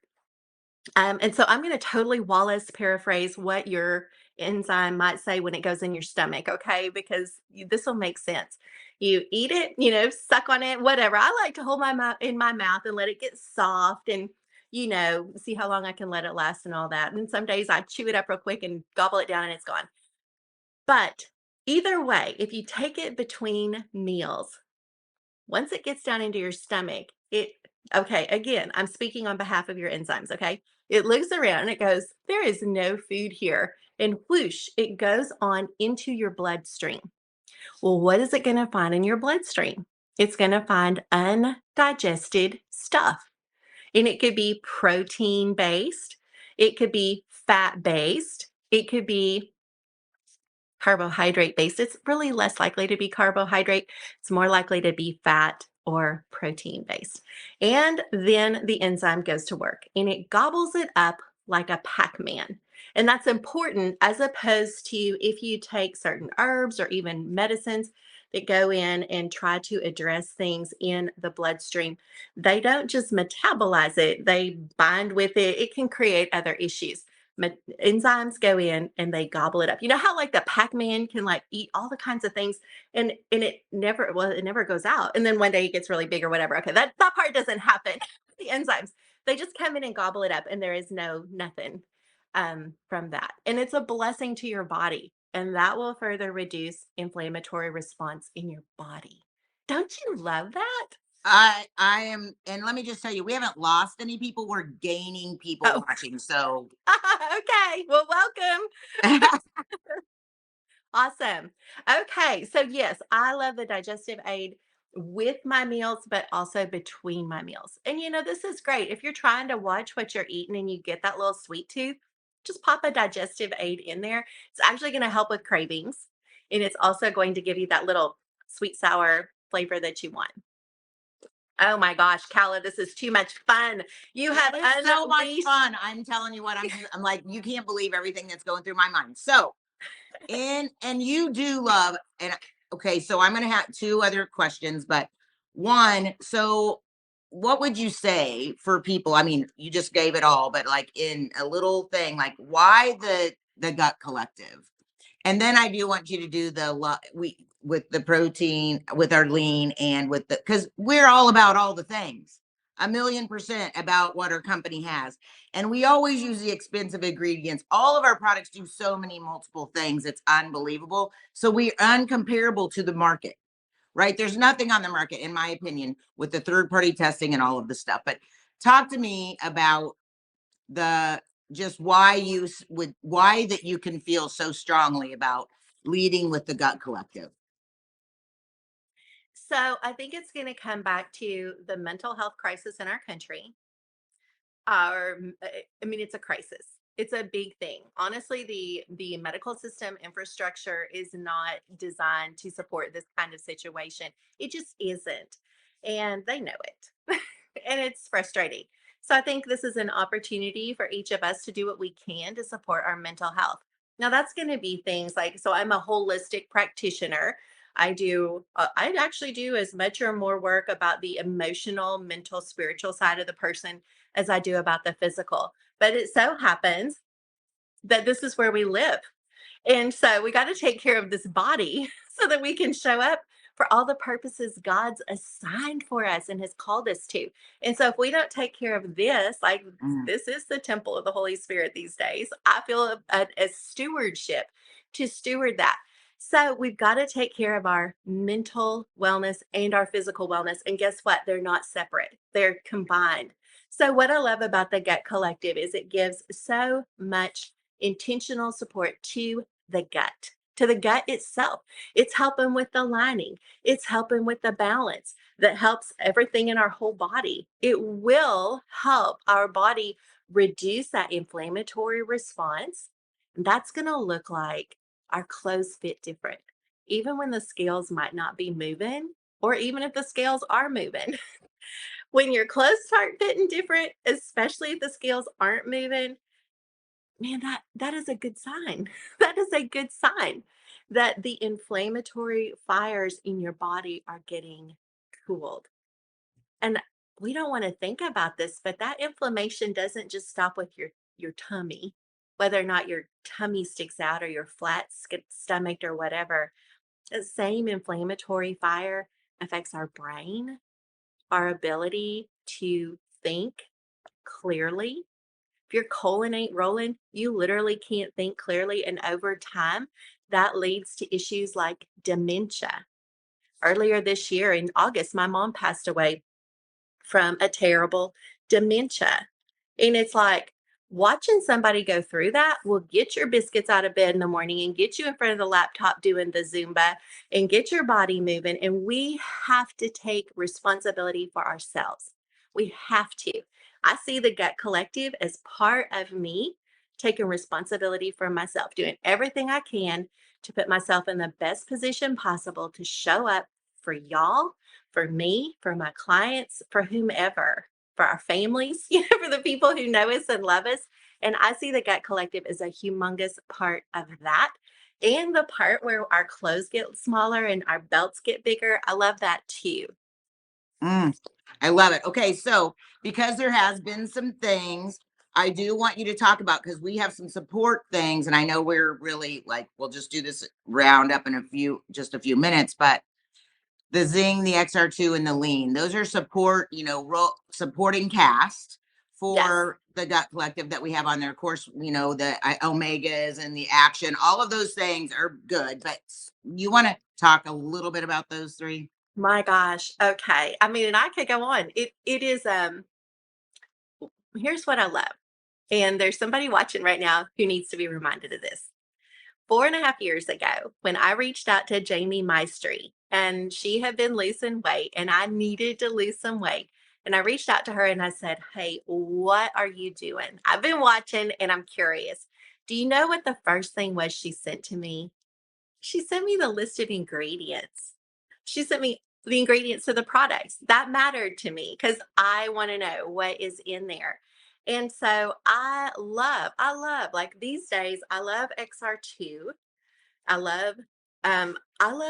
and so I'm going to totally Wallace paraphrase what your enzyme might say when it goes in your stomach, okay? Because this will make sense. You eat it, suck on it, whatever. I like to hold my mouth in my mouth and let it get soft and see how long I can let it last and all that. And some days I chew it up real quick and gobble it down and it's gone. But either way, if you take it between meals, once it gets down into your stomach, okay, again, I'm speaking on behalf of your enzymes, okay? It looks around and it goes, there is no food here. And whoosh, it goes on into your bloodstream. Well, what is it going to find in your bloodstream? It's going to find undigested stuff. And it could be protein based, it could be fat based, it could be carbohydrate based. It's really less likely to be carbohydrate. It's more likely to be fat or protein based. And then the enzyme goes to work and it gobbles it up like a Pac Man. And that's important as opposed to if you take certain herbs or even medicines that go in and try to address things in the bloodstream. They don't just metabolize it, they bind with it. It can create other issues. Enzymes go in and they gobble it up. You know how like the Pac-Man can like eat all the kinds of things and it never goes out. And then one day it gets really big or whatever. Okay, that part doesn't happen. The enzymes, they just come in and gobble it up and there is nothing from that. And it's a blessing to your body. And that will further reduce inflammatory response in your body. Don't you love that? I am, and let me just tell you, we haven't lost any people. We're gaining people Oh, watching. So okay. Well, welcome. Awesome. Okay. So, yes, I love the digestive aid with my meals, but also between my meals. And, this is great. If you're trying to watch what you're eating and you get that little sweet tooth, just pop a digestive aid in there. It's actually going to help with cravings. And it's also going to give you that little sweet sour flavor that you want. Oh my gosh, Kala, this is too much fun. You have it's so much unleashed. fun. I'm telling you what, I'm like, you can't believe everything that's going through my mind. So, and you do love, and okay, so I'm gonna have two other questions, but one, so what would you say for people? I mean, you just gave it all, but like in a little thing, like why the gut collective? And then I do want you to do we with the protein, with our lean, and with the, because we're all about all the things, 1,000,000% about what our company has. And we always use the expensive ingredients. All of our products do so many multiple things. It's unbelievable. So we're uncomparable to the market, right? There's nothing on the market, in my opinion, with the third party testing and all of the stuff. But talk to me about the just why why that you can feel so strongly about leading with the gut collective. So I think it's going to come back to the mental health crisis in our country. I mean, it's a crisis. It's a big thing. Honestly, the medical system infrastructure is not designed to support this kind of situation. It just isn't, and they know it, and it's frustrating. So I think this is an opportunity for each of us to do what we can to support our mental health. Now that's going to be things like, so I'm a holistic practitioner. I actually do as much or more work about the emotional, mental, spiritual side of the person as I do about the physical. But it so happens that this is where we live. And so we got to take care of this body so that we can show up for all the purposes God's assigned for us and has called us to. And so if we don't take care of this, like Mm. this is the temple of the Holy Spirit these days, I feel a stewardship to steward that. So we've got to take care of our mental wellness and our physical wellness. And guess what? They're not separate, they're combined. So, what I love about the Gut Collective is it gives so much intentional support to the gut itself. It's helping with the lining, it's helping with the balance that helps everything in our whole body. It will help our body reduce that inflammatory response. And that's going to look like our clothes fit different, even when the scales might not be moving, or even if the scales are moving. When your clothes start fitting different, especially if the scales aren't moving, man, that is a good sign. That is a good sign that the inflammatory fires in your body are getting cooled. And we don't want to think about this, but that inflammation doesn't just stop with your tummy, whether or not your tummy sticks out or you're flat stomached or whatever. The same inflammatory fire affects our brain, our ability to think clearly. If your colon ain't rolling, you literally can't think clearly. And over time, that leads to issues like dementia. Earlier this year in August, my mom passed away from a terrible dementia. And it's like watching somebody go through that will get your biscuits out of bed in the morning and get you in front of the laptop doing the Zumba and get your body moving. And we have to take responsibility for ourselves. We have to. I see the Gut Collective as part of me taking responsibility for myself, doing everything I can to put myself in the best position possible to show up for y'all, for me, for my clients, for whomever, for our families, for the people who know us and love us. And I see the Gut Collective as a humongous part of that. And the part where our clothes get smaller and our belts get bigger. I love that too. Mm, I love it. Okay, so because there has been some things I do want you to talk about because we have some support things, and I know we're really like we'll just do this round up in just a few minutes, but the Zing, the XR2, and the Lean, those are support, supporting cast Yes. for the Gut Collective that we have on there. Of course, the omegas and the action, all of those things are good, but you want to talk a little bit about those three? My gosh. Okay. I mean, and I could go on. It is here's what I love. And there's somebody watching right now who needs to be reminded of this. 4.5 years ago, when I reached out to Jamie Maestri, and she had been losing weight, and I needed to lose some weight. And I reached out to her and I said, "Hey, what are you doing? I've been watching and I'm curious." Do you know what the first thing was she sent to me? She sent me the list of ingredients. She sent me the ingredients to the products. That mattered to me because I want to know what is in there. And so I love, like these days, I love XR2. I love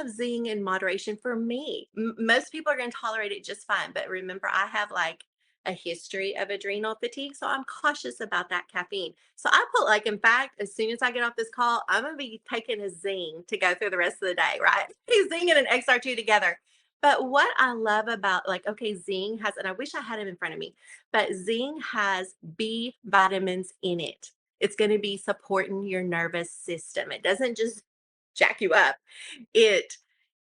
Zing in moderation for me. Most people are going to tolerate it just fine, but remember, I have like a history of adrenal fatigue, so I'm cautious about that caffeine. So I put like, in fact, as soon as I get off this call, I'm gonna be taking a Zing to go through the rest of the day, right? Zing and an XR2 together. But what I love about like, okay, Zing has, and I wish I had him in front of me, but Zing has B vitamins in it. It's going to be supporting your nervous system. It doesn't just jack you up. It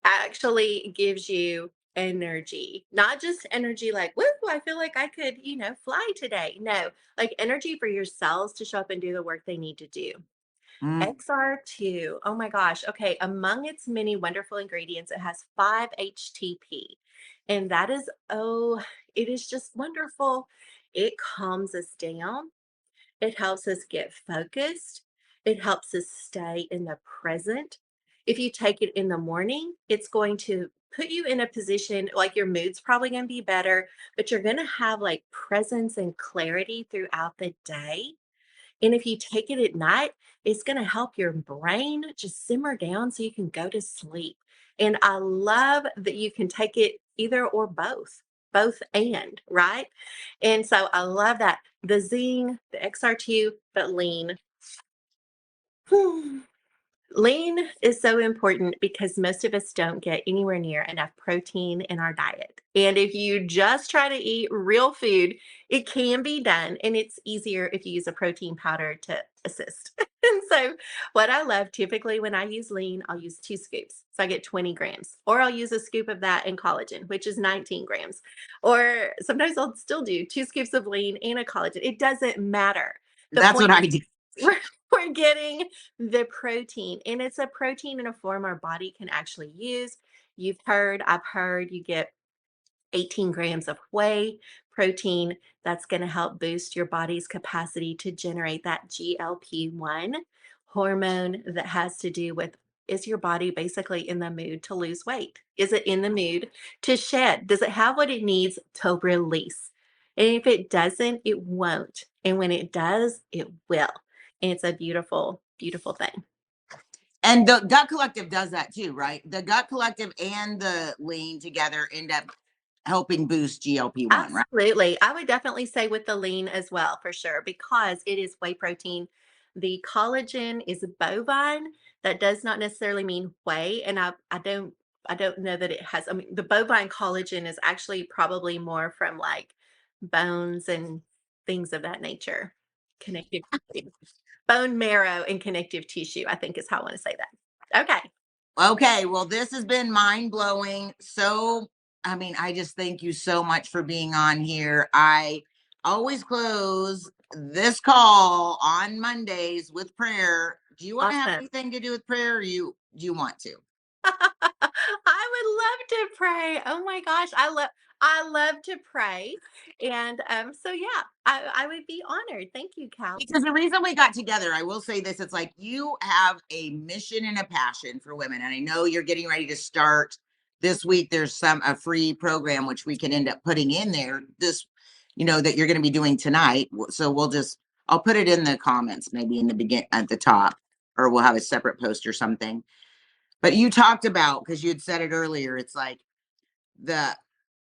actually gives you energy, not just energy like, woo, I feel like I could, fly today. No, like energy for your cells to show up and do the work they need to do. Mm, XR2, oh my gosh. Okay. Among its many wonderful ingredients, it has 5-HTP. And that is, oh, it is just wonderful. It calms us down. It helps us get focused. It helps us stay in the present. If you take it in the morning, it's going to put you in a position like your mood's probably going to be better, but you're going to have like presence and clarity throughout the day. And if you take it at night, it's going to help your brain just simmer down so you can go to sleep. And I love that you can take it either or both and, right? And so I love that. The Zing, the XR2, but lean. Lean is so important because most of us don't get anywhere near enough protein in our diet. And if you just try to eat real food, it can be done. And it's easier if you use a protein powder to assist. And so, what I love typically when I use lean, I'll use 2 scoops. So I get 20 grams. Or I'll use a scoop of that in collagen, which is 19 grams. Or sometimes I'll still do 2 scoops of lean and a collagen. It doesn't matter. The that's what point I is, do. we're getting the protein, and it's a protein in a form our body can actually use. I've heard you get 18 grams of whey protein. That's going to help boost your body's capacity to generate that GLP-1 hormone that has to do with, is your body basically in the mood to lose weight? Is it in the mood to shed? Does it have what it needs to release? And if it doesn't, it won't. And when it does, it will. And it's a beautiful, beautiful thing. And the Gut Collective does that too, right? The Gut Collective and the Lean together end up helping boost GLP-1, right? Absolutely. I would definitely say with the lean as well, for sure, because it is whey protein. The collagen is bovine. That does not necessarily mean whey, and I don't know that it has. I mean, the bovine collagen is actually probably more from like bones and things of that nature, connective tissue, bone marrow and connective tissue. I think is how I want to say that. Okay, Okay, well, this has been mind blowing. So, I mean, I just thank you so much for being on here. I always close this call on Mondays with prayer. Do you want to have awesome. anything to do with prayer, or do you want to? I would love to pray. Oh my gosh, I love to pray, and so yeah, I would be honored. Thank you, Cal. Because the reason we got together, I will say this, it's like you have a mission and a passion for women. And I know you're getting ready to start this week. There's a free program which we can end up putting in there this, that you're going to be doing tonight. So I'll put it in the comments, maybe in the begin at the top, or we'll have a separate post or something. But you talked about, because you had said it earlier, it's like the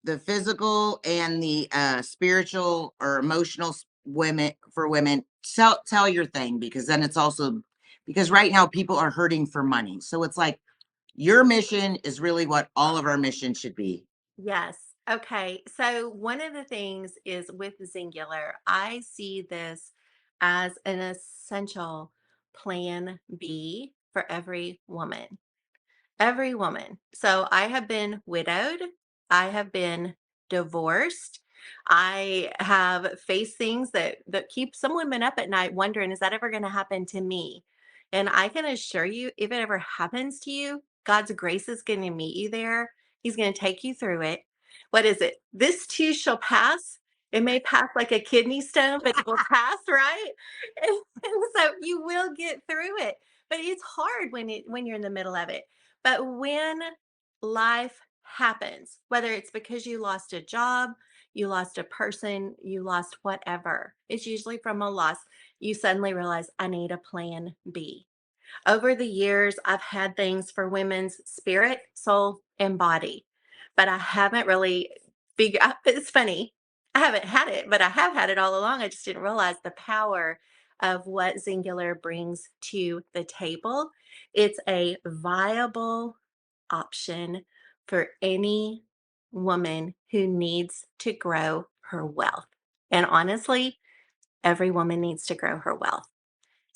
the physical and the spiritual or emotional women, for women, tell your thing, because then it's also, because right now people are hurting for money, so it's like your mission is really what all of our mission should be. Yes. Okay. So one of the things is with Singular, I see this as an essential plan B for every woman. Every woman. So I have been widowed. I have been divorced. I have faced things that keep some women up at night wondering, is that ever going to happen to me? And I can assure you, if it ever happens to you, God's grace is going to meet you there. He's going to take you through it. What is it? This too shall pass. It may pass like a kidney stone, but it will pass, right? And so you will get through it. But it's hard when you're in the middle of it. But when life happens, whether it's because you lost a job, you lost a person, you lost whatever, it's usually from a loss, you suddenly realize, I need a plan B. Over the years, I've had things for women's spirit, soul, and body, but I haven't really figured out. It's funny. I haven't had it, but I have had it all along. I just didn't realize the power of what Singular brings to the table. It's a viable option for any woman who needs to grow her wealth. And honestly, every woman needs to grow her wealth.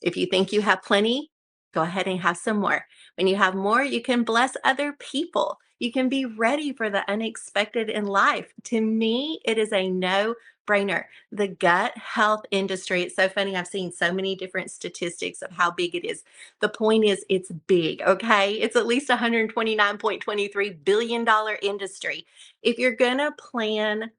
If you think you have plenty, go ahead and have some more. When you have more, you can bless other people. You can be ready for the unexpected in life. To me, it is a no brainer. The gut health industry, it's so funny. I've seen so many different statistics of how big it is. The point is, it's big, okay? It's at least $129.23 billion industry. If you're going to plan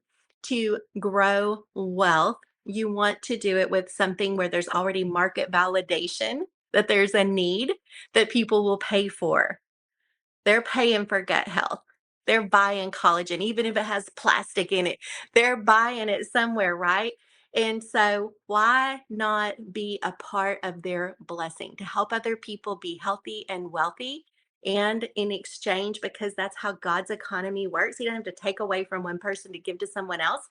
to grow wealth, you want to do it with something where there's already market validation that there's a need that people will pay for. They're paying for gut health. They're buying collagen, even if it has plastic in it. They're buying it somewhere, right? And so, why not be a part of their blessing to help other people be healthy and wealthy? And in exchange, because that's how God's economy works, He doesn't have to take away from one person to give to someone else.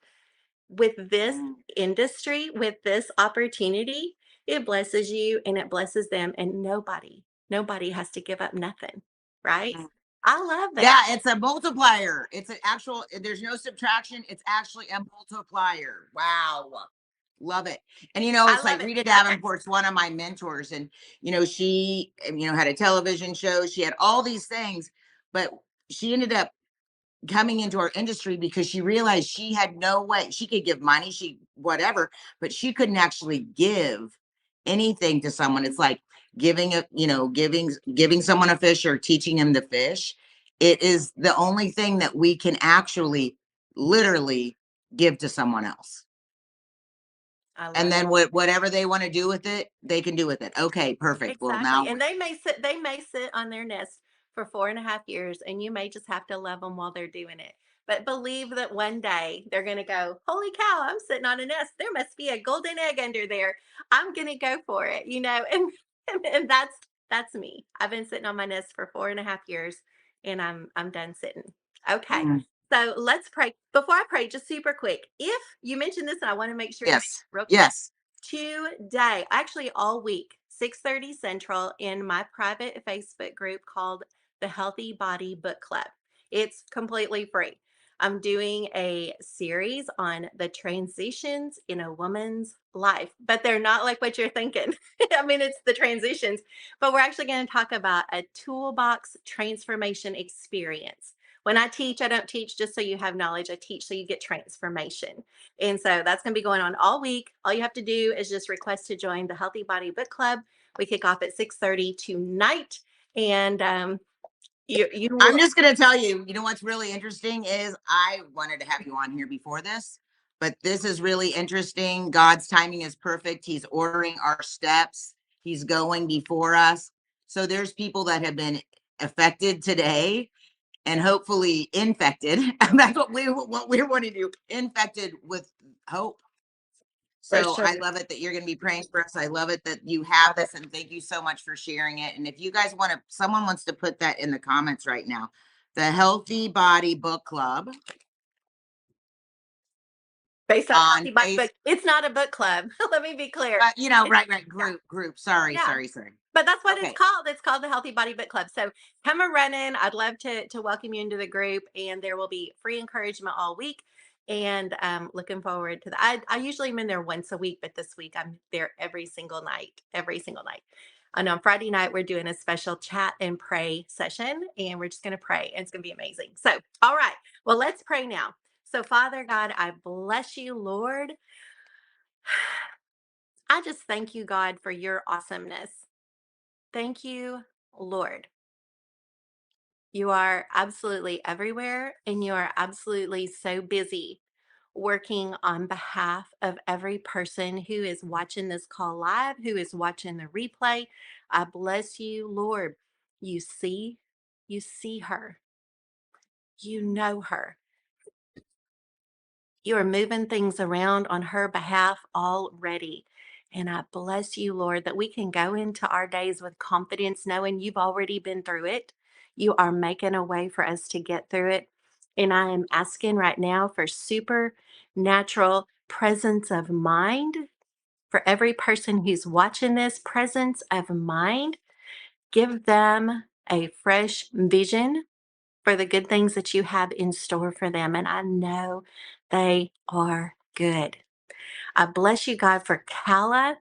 With this Mm, industry, with this opportunity, it blesses you and it blesses them, and nobody has to give up nothing, right? mm. I love Yeah, that. it's a multiplier. It's an actual, there's no subtraction, it's actually a multiplier. Wow. Love it. And I it's like love it. Rita Okay. Davenport's one of my mentors. And she had a television show. She had all these things, but she ended up coming into our industry because she realized she had no way. She could give money, she whatever, but she couldn't actually give anything to someone. It's like giving someone a fish or teaching him to fish. It is the only thing that we can actually literally give to someone else. I And love it. then whatever they want to do with it, they can do with it. Okay, perfect. Well, Exactly. now And they may sit on their nest for 4.5 years, and you may just have to love them while they're doing it. But believe that one day they're going to go, holy cow, I'm sitting on a nest. There must be a golden egg under there. I'm going to go for it, and that's me. I've been sitting on my nest for 4.5 years, and I'm done sitting. Okay. mm, So let's pray. Before I pray, just super quick. If you mentioned this, and I want to make sure you yes. real quick. Yes. today, actually all week, 6:30 Central in my private Facebook group called the Healthy Body Book Club. It's completely free. I'm doing a series on the transitions in a woman's life, but they're not like what you're thinking. I mean, it's the transitions, but we're actually going to talk about a toolbox transformation experience. When I teach, I don't teach just so you have knowledge. I teach so you get transformation. And so that's going to be going on all week. All you have to do is just request to join the Healthy Body Book Club. We kick off at 6:30 tonight, and you I'm will. just going to tell you, you know what's really interesting is I wanted to have you on here before this, but this is really interesting. God's timing is perfect. He's ordering our steps. He's going before us. So there's people that have been affected today and hopefully infected. And that's what we're wanting to do, infected with hope. For So sure. I love it that you're going to be praying for us. I love it that you have Love it. this, and thank you so much for sharing it. And if you guys want to, someone wants to put that in the comments right now, the Healthy Body Book Club Based on on Healthy Body face, Book. It's not a book club. Let me be clear. It's, right, yeah. group. Sorry, Yeah. sorry, sorry. But that's what it's Okay, called. It's called the Healthy Body Book Club. So come a running. I'd love to welcome you into the group, and there will be free encouragement all week. And looking forward to that. I usually am in there once a week, but this week I'm there every single night. Every single night. And on Friday night, we're doing a special chat and pray session, and we're just going to pray. And it's going to be amazing. So, all right. Well, let's pray now. So, Father God, I bless you, Lord. I just thank you, God, for your awesomeness. Thank you, Lord. You are absolutely everywhere, and you are absolutely so busy working on behalf of every person who is watching this call live, who is watching the replay. I bless you, Lord. You see, you see her, you know her. You are moving things around on her behalf already. And I bless you, Lord, that we can go into our days with confidence, knowing you've already been through it. You are making a way for us to get through it. And I am asking right now for supernatural presence of mind for every person who's watching this, presence of mind. Give them a fresh vision for the good things that you have in store for them. And I know they are good. I bless you, God, for Kala.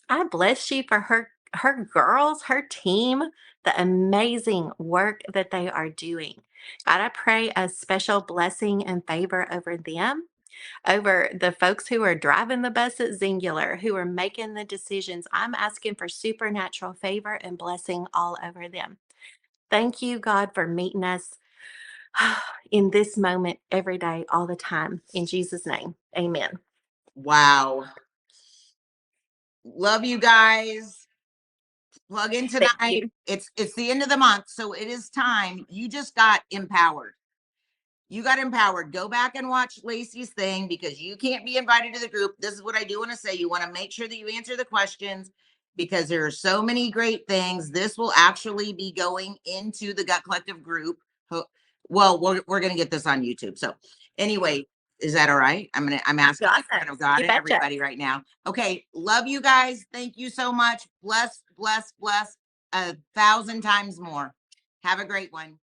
I bless you for her girls, her team, the amazing work that they are doing. God, I pray a special blessing and favor over them, over the folks who are driving the bus at Singular, who are making the decisions. I'm asking for supernatural favor and blessing all over them. Thank you, God, for meeting us in this moment every day, all the time. In Jesus' name, amen. wow. Love you guys. Plug in Thank tonight. you. It's the end of the month, so it is time. You just got empowered. You got empowered. Go back and watch Lacey's thing because you can't be invited to the group. This is what I do want to say. You want to make sure that you answer the questions because there are so many great things. This will actually be going into the Gut Collective group. Well, we're going to get this on YouTube. So anyway, is that all right? I'm I asking got in front this. of God You and betcha. everybody right now. Okay. Love you guys. Thank you so much. Bless, bless, bless 1,000 times more. Have a great one.